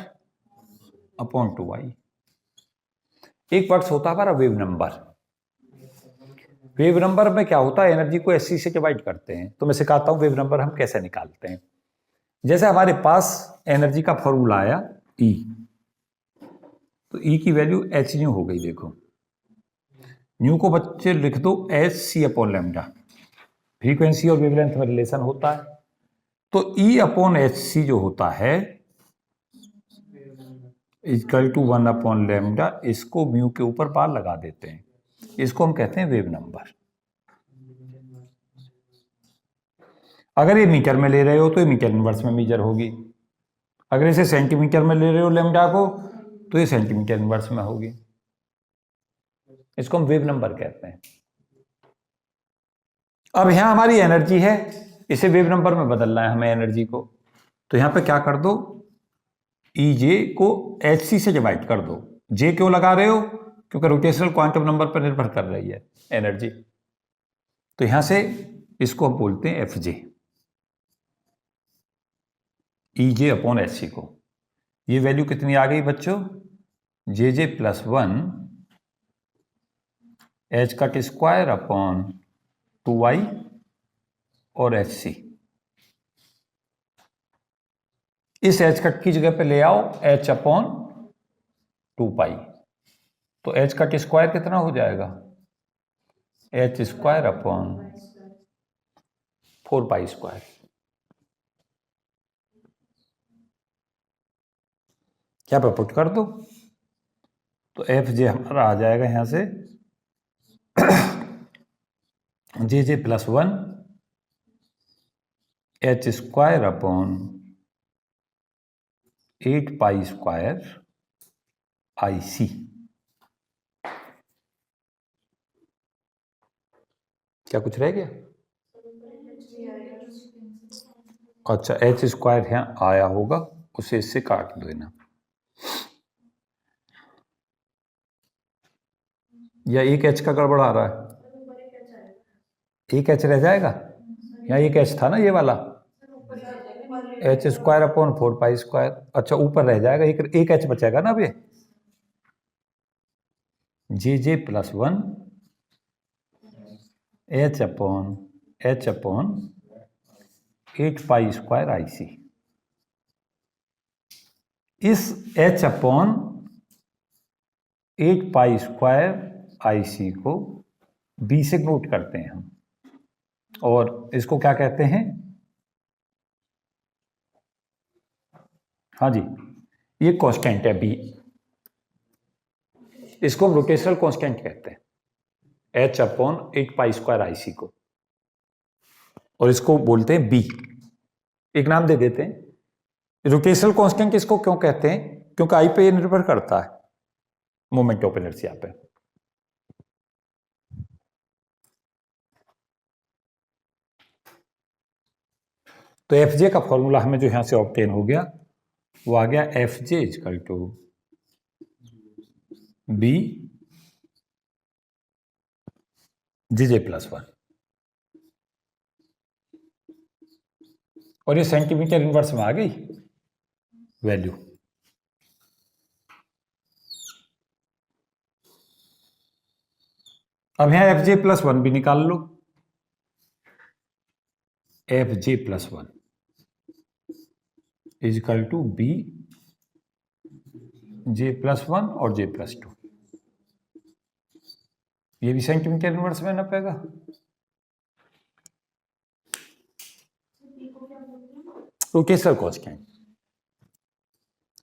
upon 2y। एक वर्ड्स होता है हमारा वेव नंबर। वेव नंबर में क्या होता है? एनर्जी को एससी से डिवाइड करते हैं। तो मैं सिखाता हूं वेव नंबर हम कैसे निकालते हैं। जैसे हमारे पास एनर्जी का फॉर्मूला आया E, तो E की वैल्यू एच न्यू हो गई। देखो, न्यू को बच्चे लिख दो h c upon lambda. Frequency और वेवलेंथ में रिलेशन होता है। तो E अपॉन एच सी जो होता है इक्वल टू 1 अपॉन लैम्डा, इसको म्यू के ऊपर बार लगा देते हैं। इसको हम कहते हैं वेव नंबर। अगर ये मीटर में ले रहे हो तो ये मीटर इनवर्स में मेजर होगी। अगर इसे सेंटीमीटर में ले रहे हो लैम्डा को, तो ये सेंटीमीटर इनवर्स में होगी। इसको हम वेव नंबर कहते हैं। अब यहां हमारी एनर्जी है, इसे वेव नंबर में बदलना है हमें एनर्जी को। तो यहां पे क्या कर दो, ई जे को एच सी से डिवाइड कर दो। जे क्यों लगा रहे हो? क्योंकि रोटेशनल क्वांटम नंबर पर निर्भर कर रही है एनर्जी। तो यहां से इसको हम बोलते हैं F J, E J upon h C को। ये वैल्यू कितनी आ गई बच्चों? J plus one h cut square upon 2y और एच सी। इस एच कट की जगह पे ले आओ एच अपॉन 2 पाई। तो एच कट स्क्वायर कितना हो जाएगा? H square upon 4 pi square. क्या पे पुट कर दो, तो एफ जे हमारा आ जाएगा यहां से J plus one h square upon 8 pi square I C. क्या कुछ रह गया? अच्छा, एच स्क्वायर यहाँ आया होगा, उसे इससे काट देना, या एक एच का गड़बड़ आ रहा है? एक एच रह जाएगा। यहाँ एक एच था ना ये वाला, H square upon 4 pi square. अच्छा, ऊपर रह जाएगा, एक एच बचेगा ना अब ये। J plus one h upon 8 pi square I C. इस h upon 8 pi square I C को बी से नोट करते हैं हम, और इसको क्या कहते हैं? हाँ जी, ये कांस्टेंट है बी। इसको हम रोटेशनल कांस्टेंट कहते हैं, H upon 8 pi square I C को, और इसको बोलते हैं बी। एक नाम दे देते हैं रोटेशनल कांस्टेंट। इसको क्यों कहते हैं? क्योंकि आई पे निर्भर करता है, मोमेंट ऑफ इनर्शिया पे। तो एफ जे का फॉर्मूला हमें जो यहां से ऑब्टेन हो गया वो आ गया F J equal to B J plus one, और ये सेंटीमीटर इनवर्स में आ गई वैल्यू। अब यहां एफ जे प्लस वन भी निकाल लो। F J plus one is equal to B J plus one और जे प्लस टू। ये भी सेंटीमीटर इनवर्स में ना पेगा। रोटेशनल कांस्टेंट,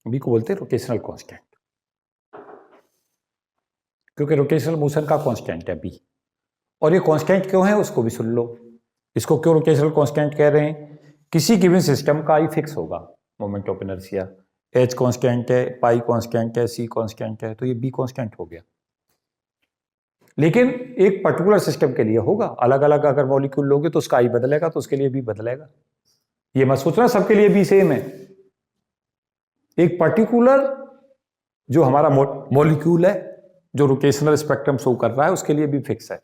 बी को बोलते हैं रोटेशनल कांस्टेंट। क्योंकि रोटेशनल मोशन का कांस्टेंट है बी। और ये कांस्टेंट क्यों है उसको भी सुन लो। इसको क्यों रोटेशनल कांस्टेंट कह रहे हैं? किसी गिवन सिस्टम का आई फिक्स होगा moment of inertia, H constant है, पाई कांस्टेंट है, सी कांस्टेंट है, तो ये बी कांस्टेंट हो गया। लेकिन एक पर्टिकुलर सिस्टम के लिए होगा, अलग अलग अगर मॉलिक्यूल लोगे तो उसका आई बदलेगा, तो उसके लिए भी बदलेगा। ये मत सोचना सबके लिए भी सेम है। एक पर्टिकुलर जो हमारा मॉलिक्यूल है जो रोटेशनल स्पेक्ट्रम शो कर रहा है उसके लिए भी फिक्स है,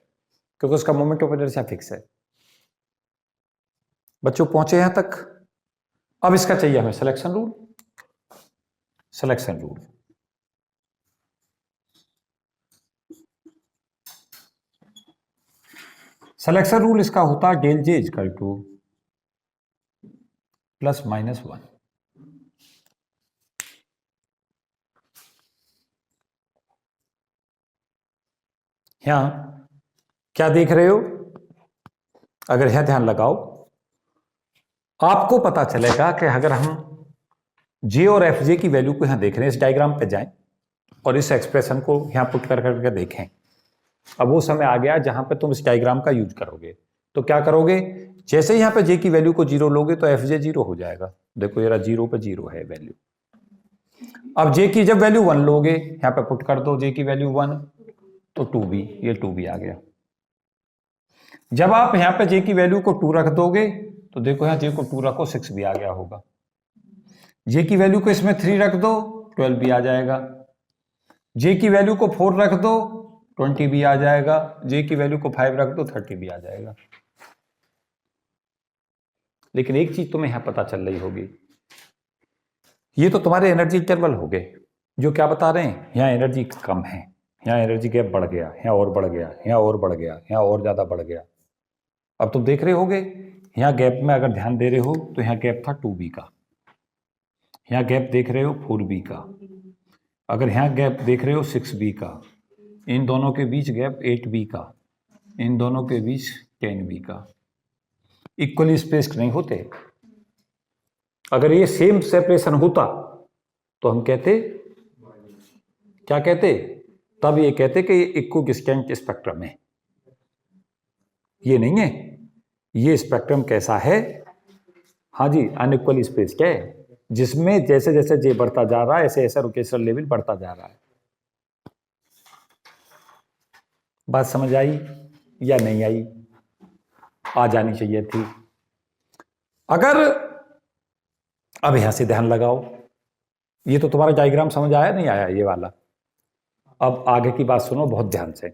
क्योंकि उसका मोमेंट ऑफ इनर्शिया फिक्स है। बच्चों पहुंचे यहां तक? अब इसका चाहिए हमें selection rule. Selection rule selection rule इसका होता है डेल जे इक्वल टू +-1। यहां क्या देख रहे हो? अगर यह ध्यान लगाओ, आपको पता चलेगा कि अगर हम जे और एफ जे की वैल्यू को यहां देख रहे हैं, इस डायग्राम पे जाएं और इस एक्सप्रेशन को यहां पुट कर करके देखें। अब वो समय आ गया जहां पे तुम इस डायग्राम का यूज करोगे। तो क्या करोगे? जैसे ही यहां पे जे की वैल्यू को 0 लोगे तो एफ जे 0 हो जाएगा। देखो जरा 0 पे 0 है वैल्यू। अब जे की जब वैल्यू 1 लोगे, यहां पे पुट कर दो जे की वैल्यू 1, तो 2b, ये 2b आ गया। जब आप यहां पे जे की वैल्यू को 2 रख दोगे तो देखो यहां जे को 2 रखो 6 भी आ गया होगा। जे की वैल्यू को इसमें 3 रख दो 12 भी आ जाएगा। जे की वैल्यू को 4 रख दो 20 भी आ जाएगा। जे की वैल्यू को 5 रख दो 30 भी आ जाएगा। लेकिन एक चीज तुम्हें यहां पता चल रही होगी, ये तो तुम्हारे एनर्जी इंटरवल हो गए जो क्या बता रहे हैं, यहां एनर्जी कम है, यहां एनर्जी गैप बढ़ गया, यहां और बढ़ गया, यहां और बढ़ गया, यहां और ज्यादा बढ़ गया। अब तुम देख रहे होगे यहां गैप में अगर ध्यान दे रहे हो तो यहां गैप था 2b का, यहां गैप देख रहे हो 4b का, अगर यहां गैप देख रहे हो 6b का, इन दोनों के बीच गैप 8b का, इन दोनों के बीच 10b का। इक्वली स्पेस्ड नहीं होते। अगर ये सेम सेपरेशन होता तो हम कहते, क्या कहते? तब ये कहते कि ये इक्विडिस्टेंट स्पेक्ट्रम है। ये नहीं है। ये स्पेक्ट्रम कैसा है? हाँ जी, अनइक्वली स्पेस्ड है, जिसमें जैसे जैसे जे बढ़ता जा रहा है ऐसे ऐसे रोटेशनल लेवल बढ़ता जा रहा है। बात समझ आई या नहीं आई? आ जानी चाहिए थी। अगर अब यहां से ध्यान लगाओ, ये तो तुम्हारा डायग्राम समझ आया नहीं आया ये वाला? अब आगे की बात सुनो बहुत ध्यान से।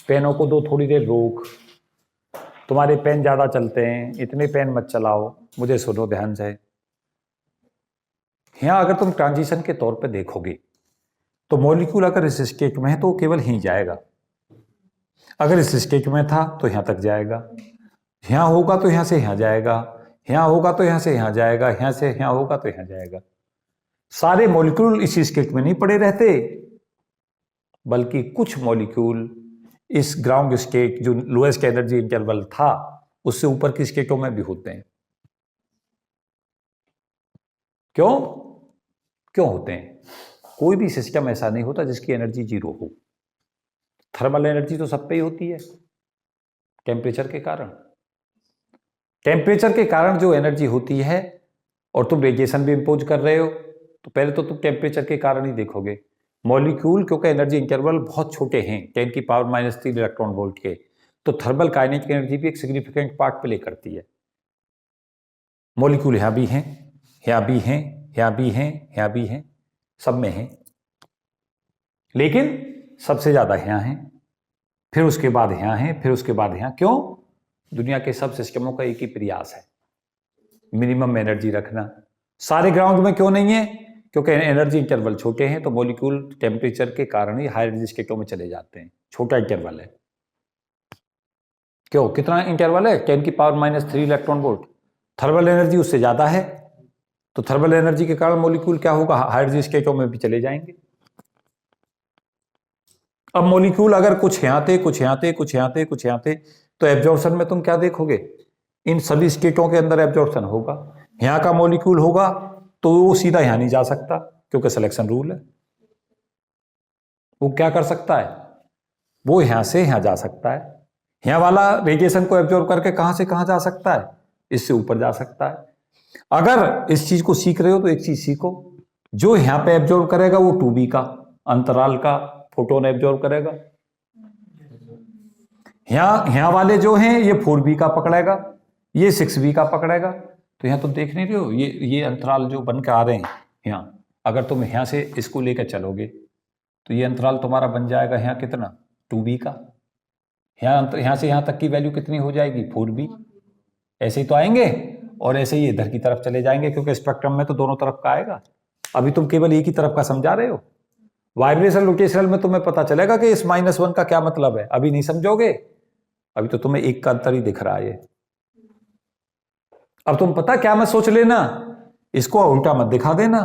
पेनों को दो थोड़ी देर रोक, तुम्हारे पेन ज्यादा चलते हैं, इतने पेन मत चलाओ, मुझे सुनो ध्यान से। यहां अगर तुम ट्रांजिशन के तौर पे देखोगे तो मॉलिक्यूल अगर इस स्टेट में है तो केवल यहीं जाएगा, अगर इस स्टेट में था तो यहां तक जाएगा, यहां होगा तो यहां से यहां जाएगा, यहां होगा तो यहां से यहां जाएगा, यहां से यहां होगा तो यहां जाएगा। सारे मॉलिक्यूल इसी स्टेट में नहीं पड़े रहते, बल्कि कुछ मॉलिक्यूल इस ग्राउंड स्टेट जो लोएस्ट एनर्जी इंटरवल था उससे ऊपर की स्टेटों में भी होते हैं। क्यों क्यों होते हैं? कोई भी सिस्टम ऐसा नहीं होता जिसकी एनर्जी 0 हो। थर्मल एनर्जी तो सब पे ही होती है, टेम्परेचर के कारण। टेम्परेचर के कारण जो एनर्जी होती है, और तुम रेडिएशन भी इंपोज कर रहे हो तो पहले तो तुम टेम्परेचर के कारण ही देखोगे। मॉलिक्यूल क्योंकि एनर्जी इंटरवल बहुत छोटे हैं 10⁻³ इलेक्ट्रॉन वोल्ट के, तो थर्मल काइनेटिक एनर्जी भी एक सिग्निफिकेंट पार्ट प्ले करती है। मॉलिक्यूल यहां भी हैं, यहां भी हैं, यहां भी हैं, यहां भी हैं, सब में हैं, लेकिन सबसे ज्यादा यहां हैं, फिर उसके बाद यहां हैं, फिर उसके बाद यहां। क्यों? दुनिया के सब सिस्टमों का एक ही प्रयास है, मिनिमम एनर्जी रखना। सारे ग्राउंड में क्यों नहीं है? क्योंकि एनर्जी इंटरवल छोटे हैं, तो मॉलिक्यूल टेम्परेचर के कारण ही हाई एनर्जी स्टेटों में चले जाते हैं। छोटा इंटरवल है। क्यों? कितना इंटरवल है? 10⁻³ इलेक्ट्रॉन वोल्ट। थर्मल एनर्जी उससे ज्यादा है, तो थर्मल एनर्जी के कारण मॉलिक्यूल क्या होगा, हाई एनर्जी स्टेटों में भी चले जाएंगे। अब मॉलिक्यूल अगर कुछ यहां थे, कुछ यहां थे, कुछ यहां थे, कुछ यहां थे, तो एब्जॉर्प्शन में तुम क्या देखोगे? इन सभी स्टेटों के अंदर एब्जॉर्प्शन होगा। यहां का मॉलिक्यूल होगा तो वो सीधा यहां नहीं जा सकता, क्योंकि सिलेक्शन रूल है। वो क्या कर सकता है, वो यहां से यहां जा सकता है, यहां वाला रेडिएशन को एब्जॉर्ब करके कहां से कहां जा सकता है, इससे ऊपर जा सकता है। अगर इस चीज को सीख रहे हो तो एक चीज सीखो, जो यहां पे एब्जॉर्ब करेगा वो 2b का अंतराल का फोटोन एब्जॉर्ब करेगा, यहां वाले जो हैं ये 4b का पकड़ेगा, ये 6b का पकड़ेगा। तो यहां तुम देख नहीं रहे हो, ये अंतराल जो बन के आ रहे हैं यहां, अगर तुम यहां से इसको लेकर चलोगे तो ये अंतराल तुम्हारा बन जाएगा यहां कितना, 2b का। यहां से यहां तक की वैल्यू कितनी हो जाएगी, 4b। ऐसे ही तो आएंगे और ऐसे ही इधर की तरफ चले जाएंगे, क्योंकि स्पेक्ट्रम में तो दोनों तरफ का आएगा। अभी तुम केवल एक ही तरफ का समझा रहे हो, वाइब्रेशन रोटेशनल में तुम्हें पता चलेगा कि इस -1 का क्या मतलब है। अभी नहीं समझोगे, अभी तो तुम्हें एक का अंतर ही दिख रहा है। अब तुम पता क्या मत सोच लेना, इसको उल्टा मत दिखा देना,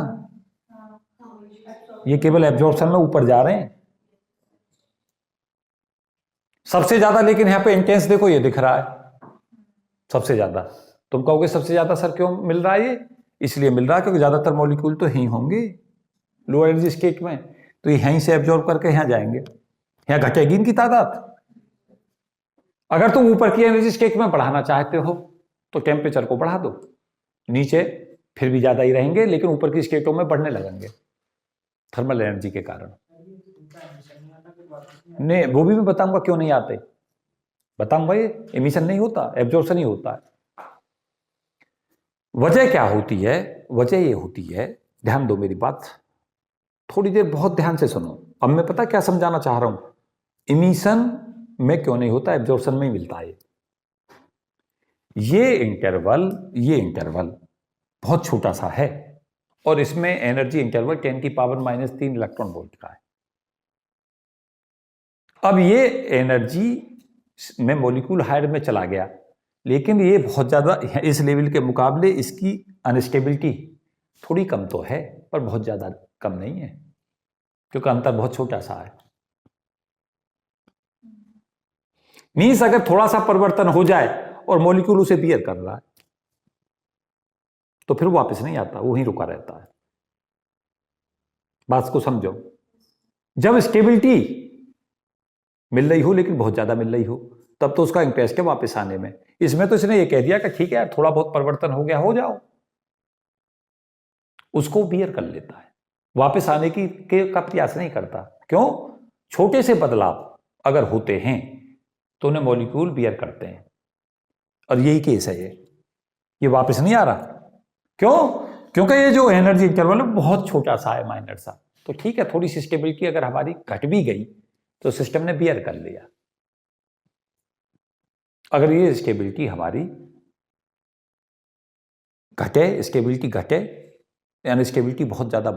ये केवल एब्जॉर्प्शन में ऊपर जा रहे हैं सबसे ज्यादा। लेकिन यहां पे इंटेंस देखो ये दिख रहा है सबसे ज्यादा। तुम कहोगे सबसे ज्यादा सर क्यों मिल रहा है, ये इसलिए मिल रहा है क्योंकि ज्यादातर मॉलिक्यूल तो यहीं होंगे लो एनर्जी स्टेट में, तो ये यहीं से एब्जॉर्ब करके यहां जाएंगे, यहां घटेगी इनकी तादाद। अगर तुम ऊपर की एनर्जी स्टेट में बढ़ाना चाहते हो तो टेम्परेचर को बढ़ा दो, नीचे फिर भी ज्यादा ही रहेंगे, लेकिन ऊपर की स्टेटों में बढ़ने लगेंगे थर्मल एनर्जी के कारण। नहीं, वो भी मैं बताऊंगा क्यों नहीं आते, बताऊंगा। ये एमिशन नहीं होता, एब्जॉर्प्शन ही होता है। वजह क्या होती है, वजह ये होती है, ध्यान दो मेरी बात, थोड़ी देर बहुत ध्यान से सुनो। अब मैं पता क्या समझाना चाह रहा हूं, इमिशन में क्यों नहीं होता, एब्जॉर्प्शन में ही मिलता है। ये इंटरवल बहुत छोटा सा है और इसमें एनर्जी इंटरवल 10⁻³ इलेक्ट्रॉन वोल्ट का है। अब ये एनर्जी में मॉलिक्यूल हायर में चला गया, लेकिन ये बहुत ज्यादा इस लेवल के मुकाबले इसकी अनस्टेबिलिटी थोड़ी कम तो है, पर बहुत ज्यादा कम नहीं है, क्योंकि अंतर बहुत छोटा सा है। मीन्स अगर थोड़ा सा परिवर्तन हो जाए और मॉलिक्यूल उसे बियर कर रहा है तो फिर वापस नहीं आता, वो ही रुका रहता है। बात को समझो, जब स्टेबिलिटी मिल रही हो लेकिन बहुत ज्यादा मिल रही हो, तब तो उसका इंटरेस्ट है वापस आने में। इसमें तो इसने ये कह दिया कि ठीक है यार, थोड़ा बहुत परिवर्तन हो गया, हो जाओ, उसको बियर कर लेता है, वापस आने का प्रयास नहीं करता। क्यों, छोटे से बदलाव अगर होते हैं तो उन्हें मॉलिक्यूल बियर करते हैं, और यही केस है ये वापस नहीं आ रहा। क्यों, क्योंकि ये जो एनर्जी इंटरवल है बहुत छोटा सा है, माइनर सा। तो ठीक है, थोड़ी सी स्टेबिलिटी अगर हमारी घट भी गई तो सिस्टम ने बियर कर लिया। अगर ये स्टेबिलिटी हमारी घटे, स्टेबिलिटी घटे यानी स्टेबिलिटी बहुत ज्यादा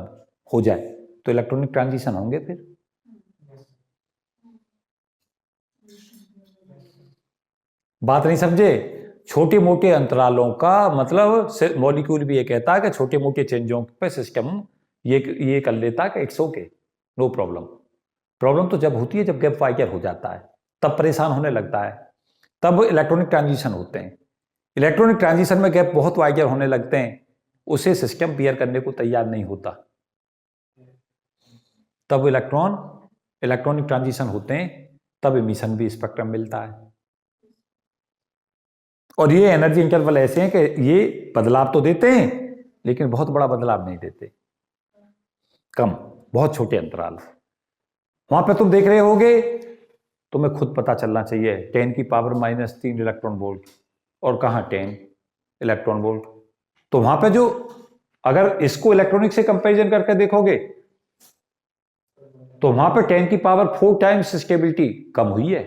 हो जाए तो इलेक्ट्रॉनिक ट्रांजिशन होंगे। फिर बात नहीं समझे, छोटे मोटे अंतरालों का मतलब मॉलिक्यूल भी ये कहता है कि छोटे मोटे चेंजों पे सिस्टम ये कर लेता है कि it's okay, no problem. Problem तो जब होती है जब गैप वाइगर हो जाता है, तब परेशान होने लगता है, तब इलेक्ट्रॉनिक ट्रांजिशन होते हैं। इलेक्ट्रॉनिक ट्रांजिशन में गैप बहुत वाइगर होने लगते हैं, उसे सिस्टम बियर करने को तैयार नहीं होता, तब इलेक्ट्रॉनिक ट्रांजिशन होते हैं, तब इमिशन भी स्पेक्ट्रम मिलता है। और ये एनर्जी इंटरवल ऐसे हैं कि ये बदलाव तो देते हैं लेकिन बहुत बड़ा बदलाव नहीं देते, कम, बहुत छोटे अंतराल। वहां पे तुम देख रहे होगे, तुम्हें खुद पता चलना चाहिए 10⁻³ इलेक्ट्रॉन वोल्ट, और कहां 10 इलेक्ट्रॉन वोल्ट। तो वहां पे जो, अगर इसको इलेक्ट्रॉनिक से कंपैरिजन करके देखोगे तो वहां पे 10⁴ टाइम्स स्टेबिलिटी कम हुई है,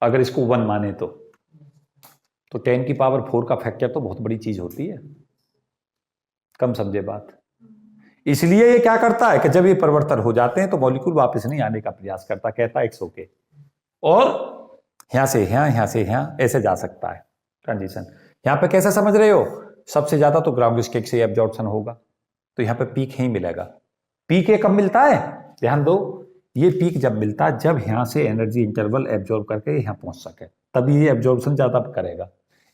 अगर इसको 1 माने तो 10⁴ का फैक्टर तो बहुत बड़ी चीज होती है। कम समझे बात। इसलिए ये क्या करता है कि जब ये परिवर्तन हो जाते हैं तो मॉलिक्यूल वापस नहीं आने का प्रयास करता, कहता है इट्स ओके, और यहां से यहां ऐसे जा सकता है ट्रांजिशन। यहां पे कैसे समझ रहे हो, सबसे ज्यादा तो ग्राउंड स्टेट से एब्जॉर्प्शन होगा, तो यहां पे पीक ही मिलेगा। पीक ये कब मिलता है, ध्यान दो, ये पीक जब मिलता है जब यहां से एनर्जी इंटरवल एब्जॉर्ब करके यहां पहुंच सके, तभी ये एब्जॉर्प्शन ज्यादा करेगा,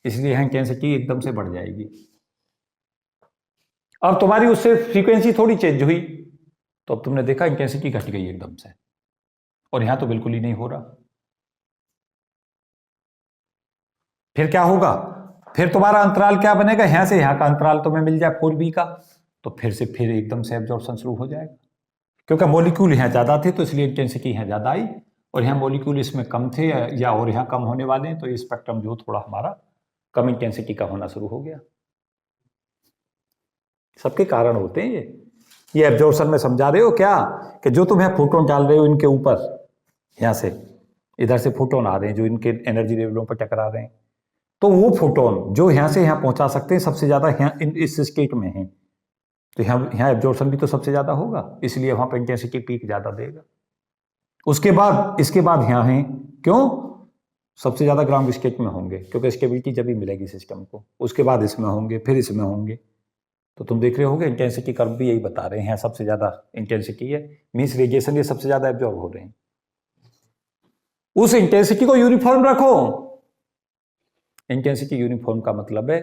इसलिए यहां इंटेंसिटी एकदम से बढ़ जाएगी। अब तुम्हारी उससे फ्रीक्वेंसी थोड़ी चेंज हुई, तो अब तुमने देखा इंटेंसिटी घट गई एकदम से, और यहां तो बिल्कुल ही नहीं हो रहा। फिर क्या होगा, फिर तुम्हारा अंतराल क्या बनेगा, यहां से यहां का अंतराल तुम्हें मिल जाए 4b का, तो फिर एकदम से एब्जॉर्प्शन शुरू हो जाएगा। क्योंकि मॉलिक्यूल यहाँ ज्यादा थे तो इसलिए इंटेंसिटी यहाँ ज्यादा आई, और यहाँ मॉलिक्यूल इसमें कम थे या और यहाँ कम होने वाले हैं, तो ये स्पेक्ट्रम जो थोड़ा हमारा कम इंटेंसिटी का होना शुरू हो गया। सबके कारण होते हैं ये एब्जॉर्प्शन में समझा रहे हो क्या, कि जो तुम यहाँ फोटोन डाल रहे हो इनके ऊपर, यहाँ से इधर से फोटोन आ रहे हैं जो इनके एनर्जी लेवलों पर टकरा रहे हैं, तो वो फोटोन जो यहाँ से यहाँ पहुंचा सकते हैं सबसे ज्यादा यहाँ इस स्टेट में है, तो यहाँ एब्जॉर्प्शन भी तो सबसे ज्यादा होगा, इसलिए वहां पर इंटेंसिटी पीक ज्यादा देगा। उसके बाद इसके बाद यहाँ है, क्यों, सबसे ज्यादा ग्राउंड स्टेट में होंगे क्योंकि स्टेबिलिटी जब भी मिलेगी सिस्टम को, उसके बाद इसमें होंगे, फिर इसमें होंगे। तो तुम देख रहे होगे इंटेंसिटी कर्व भी यही बता रहे हैं, यहाँ सबसे ज्यादा इंटेंसिटी है, मीन्स रेडिएशन ये सबसे ज्यादा एब्जॉर्ब हो रहे हैं। उस इंटेंसिटी को यूनिफॉर्म रखो। इंटेंसिटी यूनिफॉर्म का मतलब है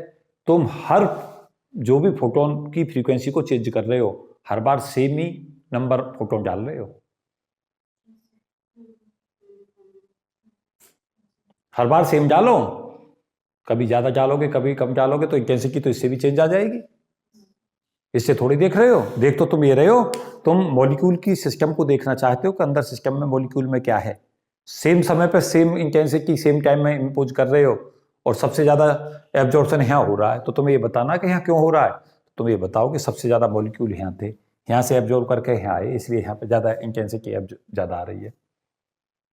तुम हर जो भी फोटोन की फ्रीक्वेंसी को चेंज कर रहे हो, हर बार सेम ही नंबर फोटोन डाल रहे हो, हर बार सेम डालो, कभी ज्यादा डालोगे कभी कम डालोगे तो इंटेंसिटी तो इससे भी चेंज आ जाएगी। इससे थोड़ी देख रहे हो, देख तो तुम ये रहे हो, तुम मॉलिक्यूल की सिस्टम को देखना चाहते हो कि अंदर सिस्टम में मॉलिक्यूल में क्या है, सेम समय पर सेम इंटेंसिटी सेम टाइम में इंपोज कर रहे हो, और सबसे ज्यादा एब्जॉर्प्शन यहाँ हो रहा है, तो तुम्हें ये बताना कि यहाँ क्यों हो रहा है, तुम ये बताओ कि सबसे ज्यादा मॉलिक्यूल यहाँ थे, यहाँ से एब्जॉर्ब करके यहाँ आए, इसलिए यहाँ पे ज्यादा इंटेंसिटी ज्यादा आ रही है।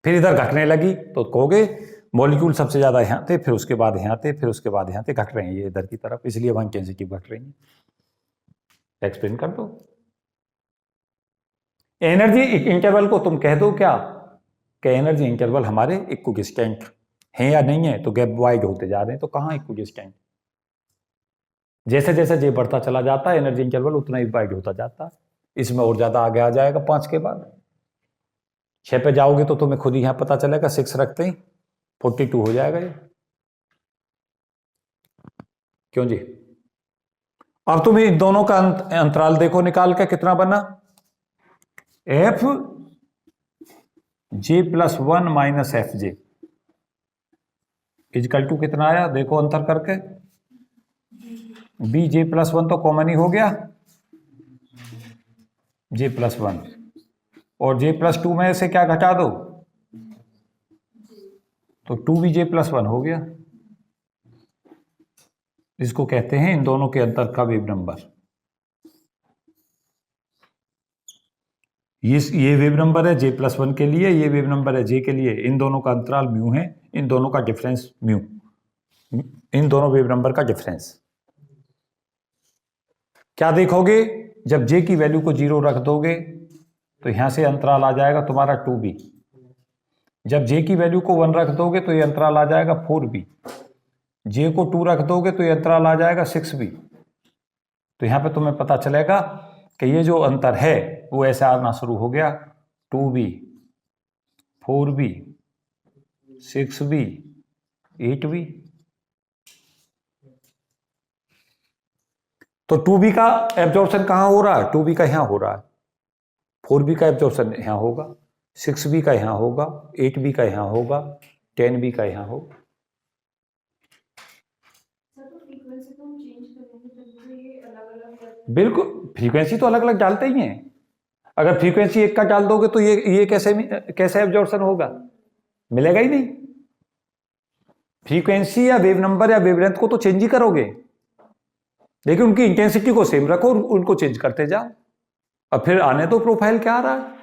फिर इधर घटने लगी तो कहोगे मॉलिक्यूल सबसे ज्यादा यहाँ थे, फिर उसके बाद यहाँ थे, फिर उसके बाद यहाँ थे, घट रहे हैं ये इधर की तरफ, इसलिए वहां इंटेंसिटी घट रही है। एक्सप्लेन कर दो। एनर्जी इंटरवल को तुम कह दो क्या, कि एनर्जी इंटरवल हमारे इक्विडिस्टेंट हैं या नहीं है, तो गैप वाइड होते जा रहे हैं, तो कहाँ इक्विडिस्टेंट, जैसे जैसे जे बढ़ता चला जाता है एनर्जी इंटरवल उतना ही वाइड होता जाता है, इसमें और ज्यादा आगे आ जाएगा 5 के बाद, 6 पे जाओगे तो तुम्हें खुद ही यहाँ पता चलेगा, 6 रखते ही 42 हो जाएगा ये, क्यों जी। अब तुम इन दोनों का अंतराल देखो निकाल के कितना बना, F J plus 1 minus F J equal to कितना आया, देखो अंतर करके, बी जे प्लस 1 तो कॉमन ही हो गया, जे प्लस 1, और जे प्लस 2 में से क्या घटा दो, तो 2 जे प्लस 1 हो गया। इसको कहते हैं इन दोनों के अंतर का वेव नंबर। ये वेव नंबर है जे प्लस 1 के लिए, ये वेव नंबर है जे के लिए, इन दोनों का अंतराल म्यू है, इन दोनों का डिफरेंस म्यू, इन दोनों वेव नंबर का डिफरेंस। क्या देखोगे, जब जे की वैल्यू को 0 रख दोगे तो यहां से अंतराल आ जाएगा तुम्हारा 2b, जब जे की वैल्यू को 1 रख दोगे तो ये अंतराल आ जाएगा 4b, जे को 2 रख दोगे तो ये अंतराल आ जाएगा 6b। तो यहां पे तुम्हें पता चलेगा कि ये जो अंतर है वो ऐसे आना शुरू हो गया, 2b, 4b, 6b, 8b। तो 2b का एब्जॉर्प्शन कहां हो रहा है, 2b का यहां हो रहा है, 4b का एब्जॉर्प्शन यहां होगा, 6b का यहां होगा, 8b का यहां होगा, 10b का यहां होगा। बिल्कुल, फ्रीक्वेंसी तो अलग अलग डालते ही हैं, अगर फ्रीक्वेंसी एक का डाल दोगे तो ये कैसे एब्जॉर्प्शन होगा, मिलेगा ही नहीं। फ्रीक्वेंसी या वेव नंबर या वेवलेंथ को तो चेंज ही करोगे, लेकिन उनकी इंटेंसिटी को सेम रखो और उनको चेंज करते जाओ। अब फिर आने तो प्रोफाइल क्या आ रहा है,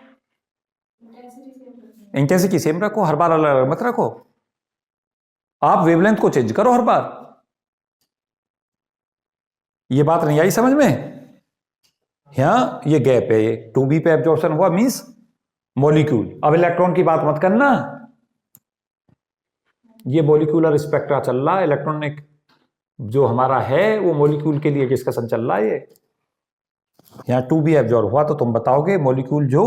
इंटेंसिटी सेम रखो, हर बार अलग अलग मत रखो, आप वेवलेंथ को चेंज करो हर बार। ये बात नहीं आई समझ में, यहां ये गैप है, ये 2b पे एब्जॉर्प्शन हुआ मींस मॉलिक्यूल। अब इलेक्ट्रॉन की बात मत करना, ये मॉलिक्यूलर स्पेक्ट्रा चल रहा है, इलेक्ट्रॉनिक जो हमारा है वो मॉलिक्यूल के लिए डिस्कशन चल रहा है। ये यहाँ 2b एब्जॉर्ब हुआ तो तुम बताओगे मॉलिक्यूल जो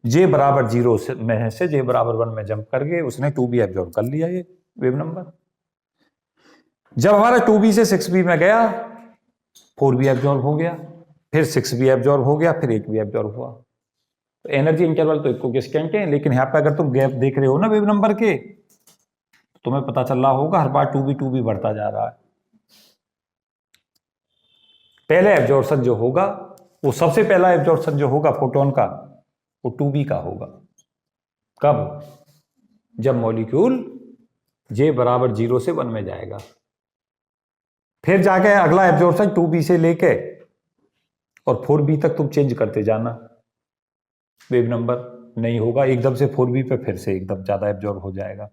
j बराबर 0 में से j बराबर 1 में जंप करके उसने 2b एब्जॉर्ब कर लिया, ये वेव नंबर। जब हमारा 2b से 6b में गया 4b एब्जॉर्ब हो गया, फिर 6b एब्जॉर्ब हो गया, फिर 8b एब्जॉर्ब हुआ। तो एनर्जी इंटरवल तो इक्विडिस्टेंट है, लेकिन यहाँ पे अगर तुम गैप देख रहे हो ना वेव नंबर के, तुम्हें पता चल रहा होगा हर बार 2b बढ़ता जा रहा है। पहले एब्जॉर्प्शन जो होगा, वो सबसे पहला एब्जॉर्प्शन जो होगा फोटोन का, वो 2b का होगा। कब? जब मॉलिक्यूल J बराबर 0 से 1 में जाएगा। फिर जाके अगला एब्जॉर्प्शन 2b से लेके और 4b तक तुम चेंज करते जाना। वेव नंबर नहीं होगा एकदम से 4b पे, फिर से एकदम ज्यादा एब्जॉर्ब हो जाएगा,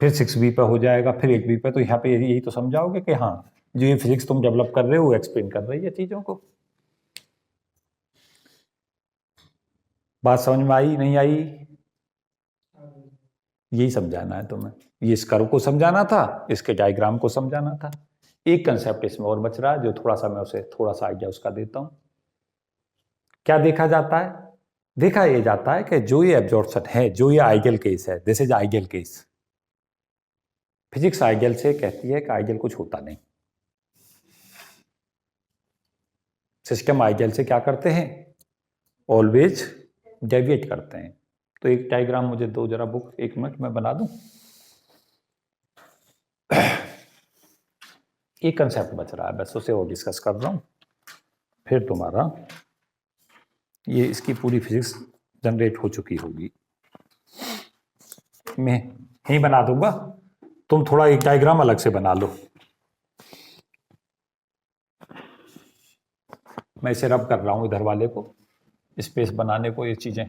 फिर 6b पे हो जाएगा, फिर 8b पे। तो यहाँ पे यही तो समझाओगे कि हाँ, जो ये फिजिक्स तुम डेवलप कर रहे हो वो एक्सप्लेन कर रही है चीजों को। बात समझ में आई नहीं आई? यही समझाना है तुम्हें, ये इस कर्व को समझाना था, इसके डायग्राम को समझाना था। एक कंसेप्ट इसमें और बच रहा है, जो थोड़ा सा मैं उसे थोड़ा सा आइडिया उसका देता हूं। क्या देखा जाता है? देखा यह जाता है कि जो ये एब्जॉर्प्शन है, जो ये आइडियल केस है, this is ideal case. Physics ideal से कहती है कि आइडियल कुछ होता नहीं। सिस्टम आइडियल से क्या करते हैं? ऑलवेज डेविएट करते हैं। तो एक डायग्राम मुझे दो जरा, बुक 1 मिनट में बना दूं। एक कंसेप्ट बच रहा है, बस उसे और डिस्कस कर रहा हूं, फिर तुम्हारा ये इसकी पूरी फिजिक्स जनरेट हो चुकी होगी। मैं यही बना दूंगा, तुम थोड़ा एक डायग्राम अलग से बना लो। मैं इसे रब कर रहा हूं इधर वाले को, स्पेस बनाने को, ये चीजें।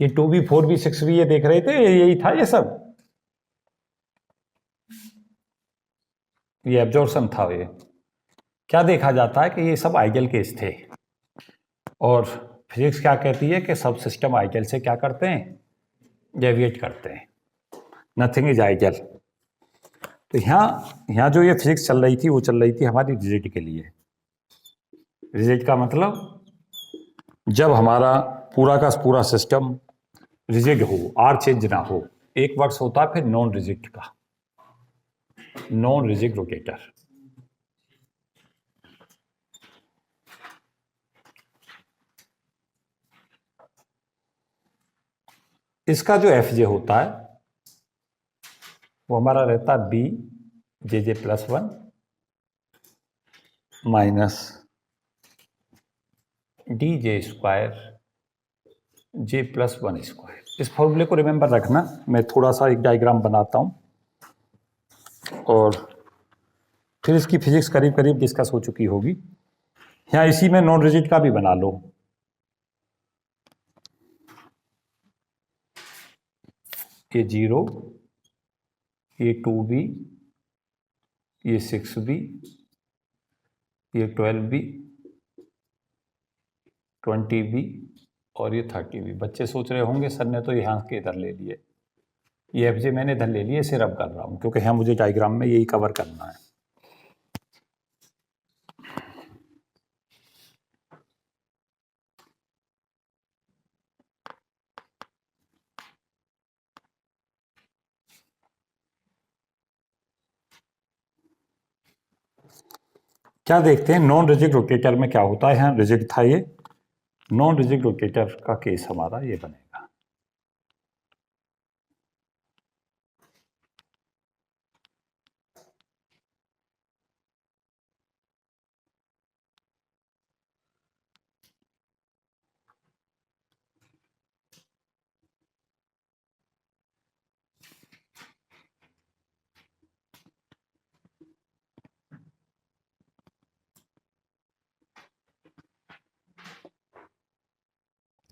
ये 2b 4b 6b ये देख रहे थे, यही था ये सब, ये एब्जॉर्प्शन था। ये क्या देखा जाता है कि ये सब आइडियल केस थे, और फिजिक्स क्या कहती है कि सब सिस्टम आइडियल से क्या करते हैं? डेविएट करते हैं। Nothing is ideal. तो यहाँ जो ये फिजिक्स चल रही थी, वो चल रही थी हमारी रिजिड के लिए। रिजिड का मतलब जब हमारा पूरा का पूरा सिस्टम रिजिड हो, आर चेंज ना हो। एक वर्ड्स होता है फिर नॉन रिजिड का, नॉन रिजिड रोटेटर। इसका जो एफ जे होता है वो हमारा रहता है B J J plus 1 minus D J square J plus 1 square. इस फॉर्मूले को रिमेंबर रखना। मैं थोड़ा सा एक डायग्राम बनाता हूं और फिर इसकी फिजिक्स करीब करीब डिस्कस हो चुकी होगी। यहाँ इसी में नॉन रिजिड का भी बना लो। ये 0, ये 2b, ये 6b, ये 12b, 20b और ये 30b। बच्चे सोच रहे होंगे सर ने तो यहाँ के इधर ले लिए, ये एफ जे मैंने इधर ले लिए, इसे रब कर रहा हूँ क्योंकि यहाँ मुझे डायग्राम में यही कवर करना है। क्या देखते हैं नॉन रिजिड रोटेटर में क्या होता है। यहाँ रिजिड था, ये नॉन रिजिड रोटेटर का केस हमारा ये बनेगा।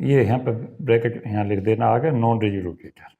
ये यहाँ पे ब्रैकेट यहाँ लिख देना, आ गया नॉन रिजिड रोटेटर।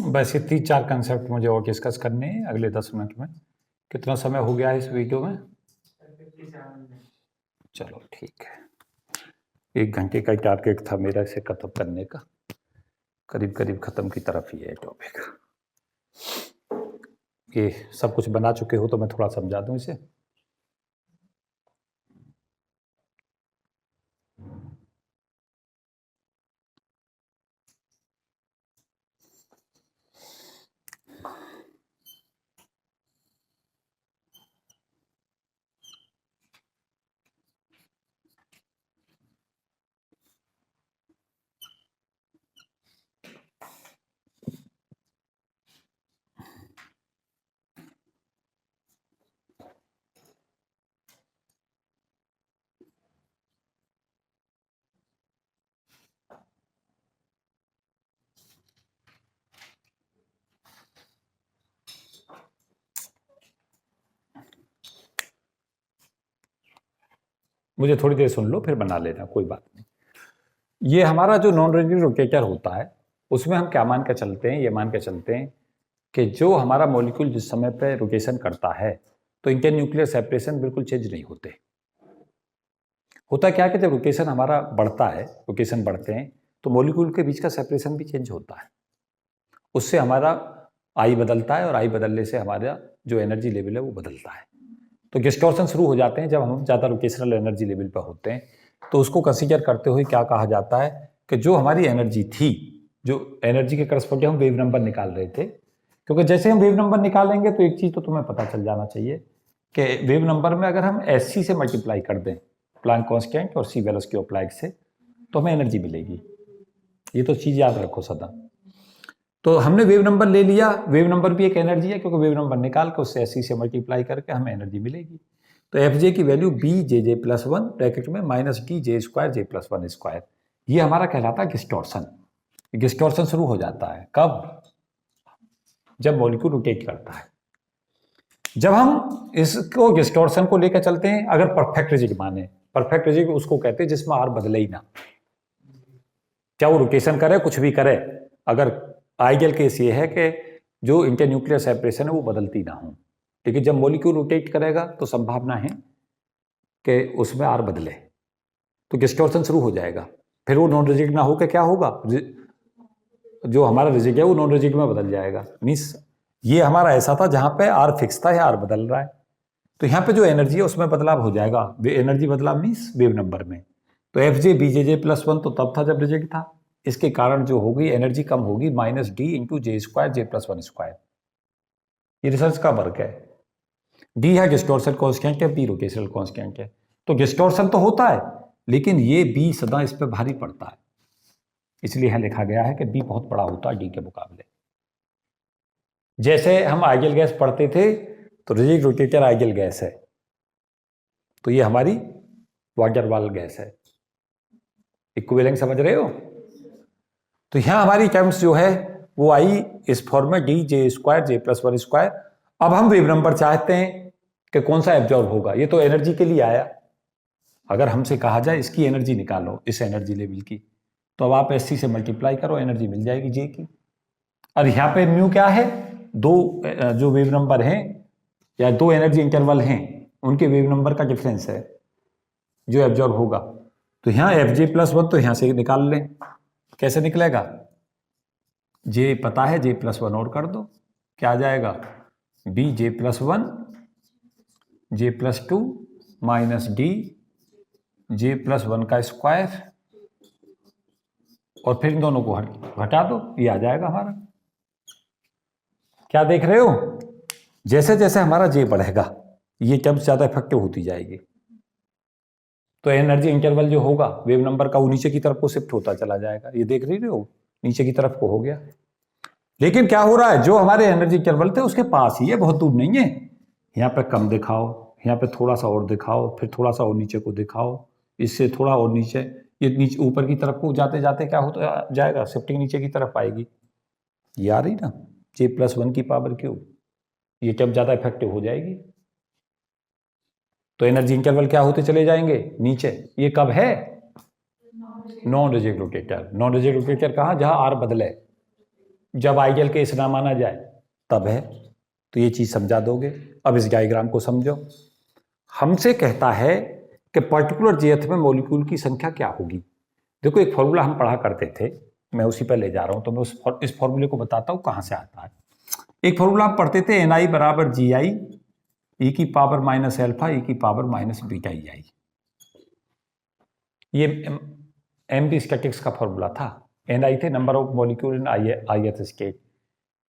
बस ये 3-4 कंसेप्ट मुझे और डिस्कस करने हैं अगले 10 मिनट में। कितना समय हो गया है इस वीडियो में? चलो ठीक है, 1 घंटे का टारगेट था मेरा इसे खत्म करने का, करीब करीब खत्म की तरफ ही है टॉपिक। ये सब कुछ बना चुके हो तो मैं थोड़ा समझा दूं इसे। मुझे थोड़ी देर सुन लो फिर बना लेना, कोई बात नहीं। ये हमारा जो नॉन रेडियल रोटेटर होता है उसमें हम क्या मान के चलते हैं, ये मान के चलते हैं कि जो हमारा मॉलिक्यूल जिस समय पे रोटेशन करता है तो इंटर न्यूक्लियर सेपरेशन बिल्कुल चेंज नहीं होते। होता क्या है कि जब रोटेशन हमारा बढ़ता है, रोटेशन बढ़ते हैं तो मॉलिक्यूल के बीच का सेपरेशन भी चेंज होता है। उससे हमारा आई बदलता है और आई बदलने से हमारा जो एनर्जी लेवल है वो बदलता है। तो डिस्टॉर्शन शुरू हो जाते हैं जब हम ज़्यादा रोटेशनल एनर्जी लेवल पर होते हैं। तो उसको कंसीडर करते हुए क्या कहा जाता है कि जो हमारी एनर्जी थी, जो एनर्जी के करस्पॉन्डिंग हम वेव नंबर निकाल रहे थे, क्योंकि जैसे हम वेव नंबर निकालेंगे तो एक चीज़ तो तुम्हें पता चल जाना चाहिए कि वेव नंबर में अगर हम SC से मल्टीप्लाई कर दें, प्लांक कांस्टेंट और C वेलोसिटी ऑफ लाइट से, तो हमें एनर्जी मिलेगी। ये तो चीज़ याद रखो सदा। तो हमने वेव नंबर ले लिया, वेव नंबर भी एक एनर्जी है क्योंकि वेव नंबर निकाल के उससे SC से मल्टीप्लाई करके हमें एनर्जी मिलेगी। तो Fj की वैल्यू BJJ+1 ब्रैकेट में -DJ²J+1², ये हमारा कहलाता है डिस्टॉर्शन। डिस्टॉर्शन शुरू हो जाता है कब? जब मॉलिक्यूल रोटेट करता है। जब हम इसको डिस्टॉर्शन को लेकर चलते हैं, अगर परफेक्ट रिजिड माने, परफेक्ट रिजिड उसको कहते हैं जिसमें आर बदले ही ना, क्या वो रोटेशन करे कुछ भी करे, अगर आइडियल केस ये है कि जो इंटरन्यूक्लियर सेपरेशन है वो बदलती ना हो। लेकिन जब मॉलिक्यूल रोटेट करेगा तो संभावना है कि उसमें आर बदले, तो डिस्टॉर्शन शुरू हो जाएगा। फिर वो नॉन रिजिड ना होकर क्या होगा, जो हमारा रिजिड है वो नॉन रिजिड में बदल जाएगा। मीन्स ये हमारा ऐसा था जहां पे आर फिक्स था, या आर बदल रहा है, तो यहाँ पे जो एनर्जी है उसमें बदलाव हो जाएगा। एनर्जी बदलाव मीन्स वेव नंबर में। तो Fj BJJ+1 तो तब था जब रिजिड था, इसके कारण जो होगी एनर्जी कम होगी -D×J²J+1²। ये रिसर्च का वर्क है। डी है डिस्टॉर्शन कांस्टेंट है, बी रोटेशनल कांस्टेंट है। तो डिस्टॉर्शन तो होता है लेकिन ये बी सदा इस पे भारी पड़ता है, इसलिए यहां लिखा गया है कि बी बहुत बड़ा होता है डी के मुकाबले। जैसे हम आइडियल गैस पढ़ते थे तो रिजिड रोटेटर आइडियल गैस है, तो ये हमारी वैन डर वाल गैस है। इक्विवेलेंट समझ रहे हो? तो यहां हमारी टर्म्स जो है वो आई इस फॉर्म में DJ²J+1²। अब हम वेव नंबर चाहते हैं कि कौन सा एब्जॉर्ब होगा, ये तो एनर्जी के लिए आया। अगर हमसे कहा जाए इसकी एनर्जी निकालो, इस एनर्जी लेवल की, तो अब आप SC से मल्टीप्लाई करो, एनर्जी मिल जाएगी J की। और यहाँ पे म्यू क्या है, दो जो वेव नंबर हैं या दो एनर्जी इंटरवल हैं उनके वेव नंबर का डिफरेंस है जो एब्जॉर्ब होगा। तो यहाँ Fj+1 तो यहाँ से निकाल लें, कैसे निकलेगा? J पता है, J+1 और कर दो, क्या आ जाएगा? BJ+1 J+2 -DJ+1² और फिर इन दोनों को हटा दो, ये आ जाएगा हमारा। क्या देख रहे हो? जैसे जैसे हमारा J बढ़ेगा ये टर्म ज्यादा इफेक्टिव होती जाएगी, तो एनर्जी इंटरवल जो होगा वेव नंबर का वो नीचे की तरफ को शिफ्ट होता चला जाएगा। ये देख रही हो, नीचे की तरफ को हो गया। लेकिन क्या हो रहा है, जो हमारे एनर्जी इंटरवल थे उसके पास ही है, बहुत दूर नहीं है। यहाँ पे कम दिखाओ, यहाँ पे थोड़ा सा और दिखाओ, फिर थोड़ा सा और नीचे को दिखाओ, इससे थोड़ा और नीचे, ये नीचे ऊपर की तरफ को जाते जाते क्या होता जाएगा, शिफ्टिंग नीचे की तरफ आएगी। ये आ रही ना J+1 की पावर क्यूब, ये टर्म ज्यादा इफेक्टिव हो जाएगी। तो एनर्जी इंटरवल क्या होते चले जाएंगे नीचे। ये कब है? Non rigid rotator. Non rigid rotator कहाँ, जहां आर बदले। जब आइडियल केस ना माना जाए तब है। तो ये चीज समझा दोगे। अब इस डायग्राम को समझो। हमसे कहता है कि पर्टिकुलर जेएथ में मॉलिक्यूल की संख्या क्या होगी। देखो एक फॉर्मूला हम पढ़ा करते थे, मैं उसी पर ले जा रहा हूं, तो मैं इस फॉर्मूले को बताता हूं कहां से आता है। एक फॉर्मूला हम पढ़ते थे, एन आई बराबर जी आई ई की पावर माइनस एल्फा ई की power minus beta E I. ये एमडी स्टैटिक्स का फॉर्मूला था। एन आई थे number of molecule in ith state,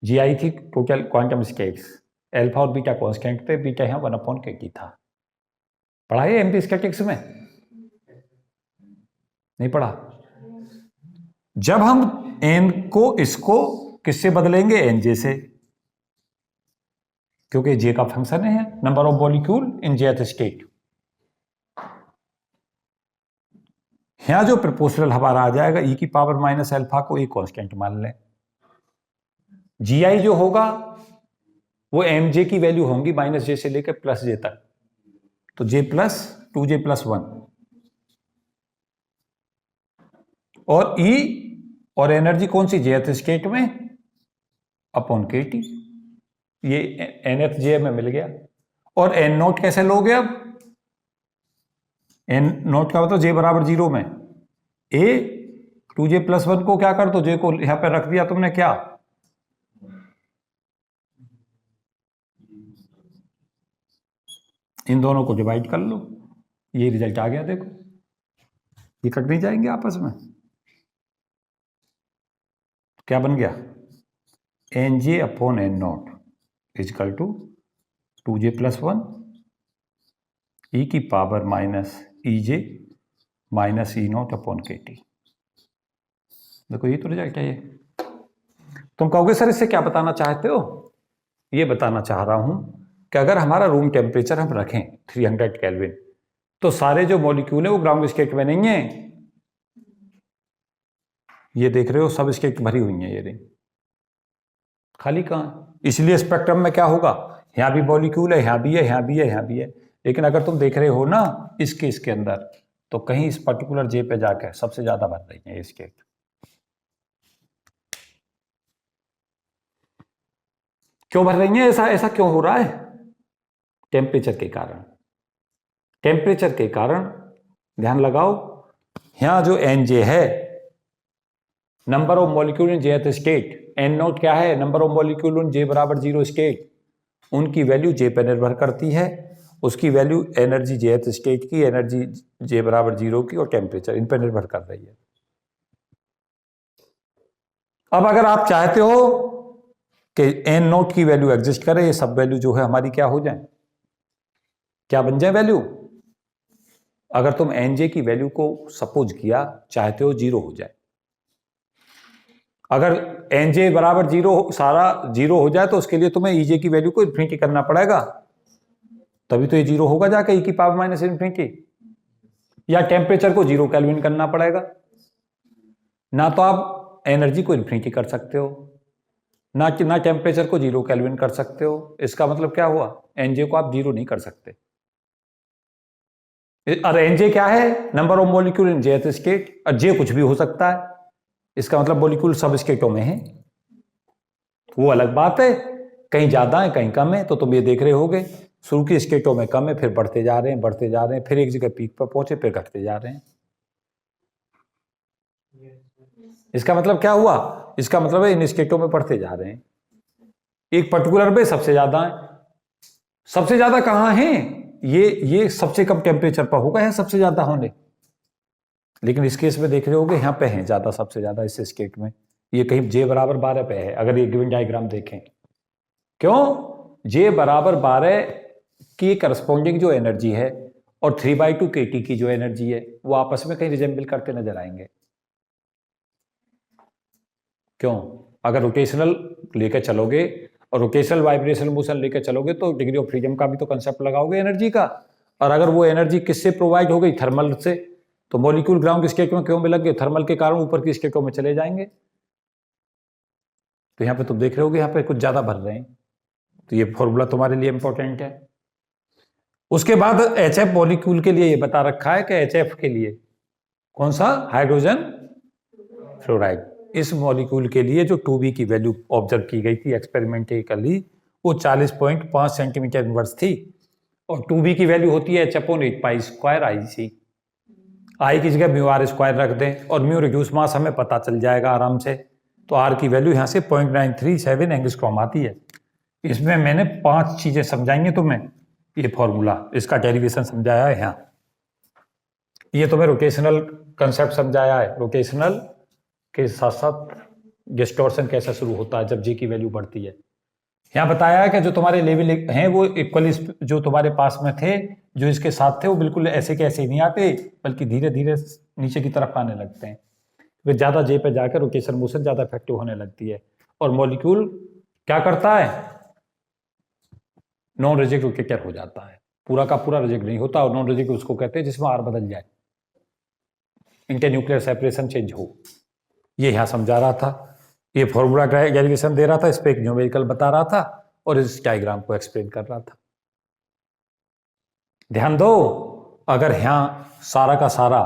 G I थी टोटल क्वांटम स्टेट्स, एल्फा और बीटा कांस्टेंट थे, बीटा यहाँ 1/kT था। पढ़ा है एमडी स्टैटिक्स में? नहीं पढ़ा? जब हम एन को इसको किससे बदलेंगे? एन जे से, क्योंकि जे का फंक्शन है नंबर ऑफ मॉलिक्यूल इन जेथ स्टेट। यहां जो प्रपोर्शनल हमारा आ जाएगा ई की पावर माइनस अल्फा को एक कांस्टेंट मान लें। जी आई जो होगा वो एम जे की वैल्यू होंगी माइनस जे से लेकर प्लस जे तक, तो जे प्लस 2j + 1 और ई और एनर्जी कौन सी? जेथ स्टेट में अपॉन kT। ये nth जे में मिल गया। और एन नोट कैसे लोगे? अब एन नोट का मतलब जे बराबर 0 में ए 2j + 1 को क्या कर दो, जे को यहां पर रख दिया तुमने, क्या इन दोनों को डिवाइड कर लो, ये रिजल्ट आ गया। देखो ये कट नहीं जाएंगे आपस में, क्या बन गया? N J upon N naught equal to 2j + 1 e की power minus E J minus E naught upon kT। देखो ये तो रिजल्ट है। ये तुम कहोगे सर इससे क्या बताना चाहते हो? ये बताना चाह रहा हूं कि अगर हमारा रूम टेम्परेचर हम रखें 300 केल्विन, तो सारे जो मॉलिक्यूल है वो ग्राउंड स्टेट में नहीं है। ये देख रहे हो सब स्टेट भरी हुई है, ये रिंग खाली कहां? इसलिए स्पेक्ट्रम में क्या होगा, यहां भी मॉलिक्यूल है, यहां भी है, यहां भी है, यहां भी है। लेकिन अगर तुम देख रहे हो ना इसके अंदर, तो कहीं इस पर्टिकुलर जे पे जाकर सबसे ज्यादा भर रही है ये स्टेट। क्यों भर रही है? ऐसा ऐसा क्यों हो रहा है? टेम्परेचर के कारण। टेम्परेचर के कारण ध्यान लगाओ, यहां जो एन जे है नंबर ऑफ मॉलिक्यूल इन जेथ स्टेट, एन नोट क्या है? नंबर ऑफ मॉलिक्यूल इन जे बराबर 0 स्टेट। उनकी वैल्यू जे पे निर्भर करती है। उसकी वैल्यू एनर्जी जेथ स्टेट की, एनर्जी जे बराबर 0 की, और टेम्परेचर इन पर निर्भर कर रही है। अब अगर आप चाहते हो कि एन नोट की वैल्यू एग्जिस्ट करे, ये सब वैल्यू जो है हमारी क्या हो जाए, क्या बन जाए वैल्यू? अगर तुम एन जे की वैल्यू को सपोज किया चाहते हो 0 हो जाए, अगर एन जे बराबर 0 सारा 0 हो जाए, तो उसके लिए तुम्हें ईजे की वैल्यू को इन्फिनिटी करना पड़ेगा, तभी तो ये 0 होगा जाके ई की पावर माइनस इन्फिनिटी। या टेम्परेचर को 0 केल्विन करना पड़ेगा। ना तो आप एनर्जी को इन्फिनिटी कर सकते हो, ना टेम्परेचर को 0 केल्विन कर सकते हो। इसका मतलब क्या हुआ, एनजे को आप 0 नहीं कर सकते। और एनजे क्या है? नंबर ऑफ मॉलिक्यूल इन जेथ स्टेट। और जे कुछ भी हो सकता है, इसका मतलब मॉलिक्यूल सब स्टेटों में है, वो अलग बात है। कहीं ज्यादा है कहीं कम है, तो तुम ये देख रहे होगे शुरू की स्टेटों में कम है, फिर बढ़ते जा रहे हैं, बढ़ते जा रहे हैं, फिर एक जगह पीक पर पहुंचे, फिर घटते जा रहे हैं। इसका मतलब क्या हुआ? इसका मतलब है इन स्टेटों में बढ़ते जा रहे हैं। एक पर्टिकुलर पे सबसे ज्यादा है। सबसे ज्यादा कहां है? ये सबसे कम टेम्परेचर पर होगा, है सबसे ज्यादा होने। लेकिन इस केस में देख रहे होगे यहाँ पे है ज्यादा, सबसे ज्यादा इस स्टेट में। ये कहीं जे बराबर 12 पे है, अगर ये गिवन डायग्राम देखें। क्यों? जे बराबर 12 की करस्पॉन्डिंग जो एनर्जी है और 3/2 kT की जो एनर्जी है, वो आपस में कहीं रिजेंबल करते नजर आएंगे। क्यों? अगर रोटेशनल लेकर चलोगे और रोटेशनल वाइब्रेशनल मोशन लेकर चलोगे, तो डिग्री ऑफ फ्रीडम का भी तो कंसेप्ट लगाओगे एनर्जी का। और अगर वो एनर्जी किससे प्रोवाइड हो गई? थर्मल से। तो मॉलिक्यूल ग्राउंड स्टेट में क्यों मिलेंगे? थर्मल के कारण ऊपर की स्टेटों में चले जाएंगे। तो यहाँ पे तुम देख रहे होगे यहाँ पे कुछ ज्यादा भर रहे हैं। तो ये फॉर्मूला तुम्हारे लिए इंपॉर्टेंट है। उसके बाद HF मॉलिक्यूल के लिए ये बता रखा है कि HF के लिए कौन सा? Hydrogen fluoride. इस मॉलिक्यूल के लिए जो 2b की वैल्यू ऑब्जर्व की गई थी एक्सपेरिमेंटिकली वो 40.5 सेंटीमीटर इनवर्स थी, और 2b की वैल्यू होती है h/8 पाई स्क्वायर IC। आई की जगह म्यू आर स्क्वायर रख दें और म्यू रिड्यूस मास हमें पता चल जाएगा आराम से। तो आर की वैल्यू यहाँ से 0.937 एंगस्ट्रॉम आती है। इसमें मैंने 5 चीजें समझाएंगे तुम्हें। ये फॉर्मूला, इसका डेरिवेशन समझाया है यहाँ। ये तुम्हें रोटेशनल कंसेप्ट समझाया है, रोटेशनल के साथ साथ डिस्टॉर्शन कैसा शुरू होता है जब जे की वैल्यू बढ़ती है। यहाँ बताया है कि जो तुम्हारे लेवल हैं वो इक्वली जो तुम्हारे पास में थे, जो इसके साथ थे, वो बिल्कुल ऐसे के ऐसे नहीं आते, बल्कि धीरे धीरे नीचे की तरफ आने लगते हैं। वे ज्यादा जे पे जाकर रोटेशन मोशन ज्यादा इफेक्टिव होने लगती है। और मॉलिक्यूल क्या करता है, नॉन रिजिड रोटेटर हो जाता है। पूरा का पूरा रिजिड नहीं होता, और नॉन रिजिड उसको कहते हैं जिसमें आर बदल जाए, इंटरन्यूक्लियर सेपरेशन चेंज हो। ये यहाँ समझा रहा था, ये फॉर्मूला डेरिवेशन दे रहा था, इस पे एक न्यूमेरिकल बता रहा था और इस डायग्राम को एक्सप्लेन कर रहा था। ध्यान दो, अगर यहाँ सारा का सारा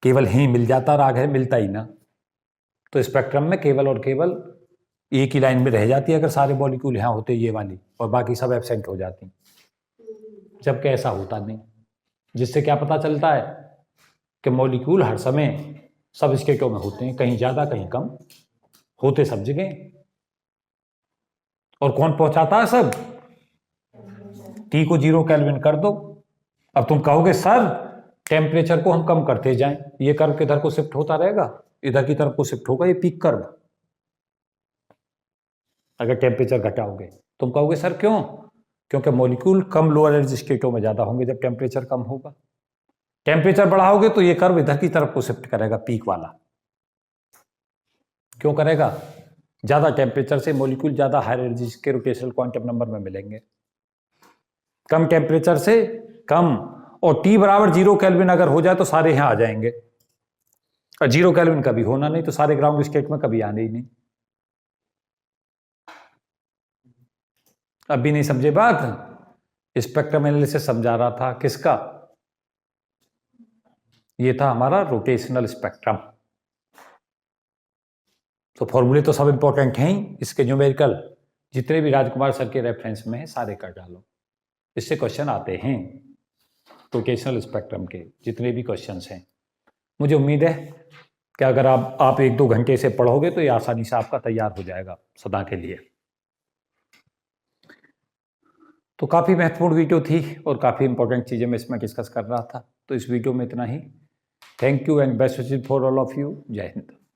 केवल ही मिल जाता, राग है मिलता ही ना, तो स्पेक्ट्रम में केवल और केवल एक ही लाइन में रह जाती है अगर सारे मॉलिक्यूल यहाँ होते ये वाली, और बाकी सब एब्सेंट हो जाती। जबकि ऐसा होता नहीं, जिससे क्या पता चलता है कि मॉलिक्यूल हर समय सब स्टेटों में होते हैं, कहीं ज्यादा कहीं कम, होते सब जगह। और कौन पहुंचाता है सब? T को 0 केल्विन कर दो। अब तुम कहोगे सर टेम्परेचर को हम कम करते जाएं, ये कर्व किधर को शिफ्ट होता रहेगा, इधर की तरफ को शिफ्ट होगा, ये पीक कर्व। अगर टेम्परेचर घटाओगे, तुम कहोगे सर क्यों? क्योंकि मॉलिक्यूल कम लोअर एनर्जी स्टेटों में ज्यादा होंगे जब टेम्परेचर कम होगा। टेम्परेचर बढ़ाओगे तो ये कर्व इधर की तरफ को शिफ्ट करेगा, पीक वाला। क्यों करेगा? ज्यादा टेम्परेचर से मॉलिक्यूल ज्यादा हायर एनर्जी के रोटेशनल क्वांटम नंबर में मिलेंगे, कम टेम्परेचर से कम। और T बराबर 0 केल्विन अगर हो जाए तो सारे यहां आ जाएंगे, और 0 केल्विन कभी होना नहीं तो सारे ग्राउंड स्टेट में कभी आने ही नहीं। अब भी नहीं समझे बात? स्पेक्ट्रम एनालिसिस समझा रहा था, किसका? ये था हमारा रोटेशनल स्पेक्ट्रम। तो फॉर्मूले तो सब इंपॉर्टेंट हैं ही, इसके न्यूमेरिकल जितने भी राजकुमार सर के रेफरेंस में है सारे कर डालो, इससे क्वेश्चन आते हैं। रोटेशनल स्पेक्ट्रम के जितने भी क्वेश्चंस हैं, मुझे उम्मीद है कि अगर आप 1-2 घंटे से पढ़ोगे तो ये आसानी से आपका तैयार हो जाएगा सदा के लिए। तो काफ़ी महत्वपूर्ण वीडियो थी और काफ़ी इंपॉर्टेंट चीज़ें मैं इसमें डिस्कस कर रहा था। तो इस वीडियो में इतना ही। Thank you and best wishes for all of you. जय हिंद।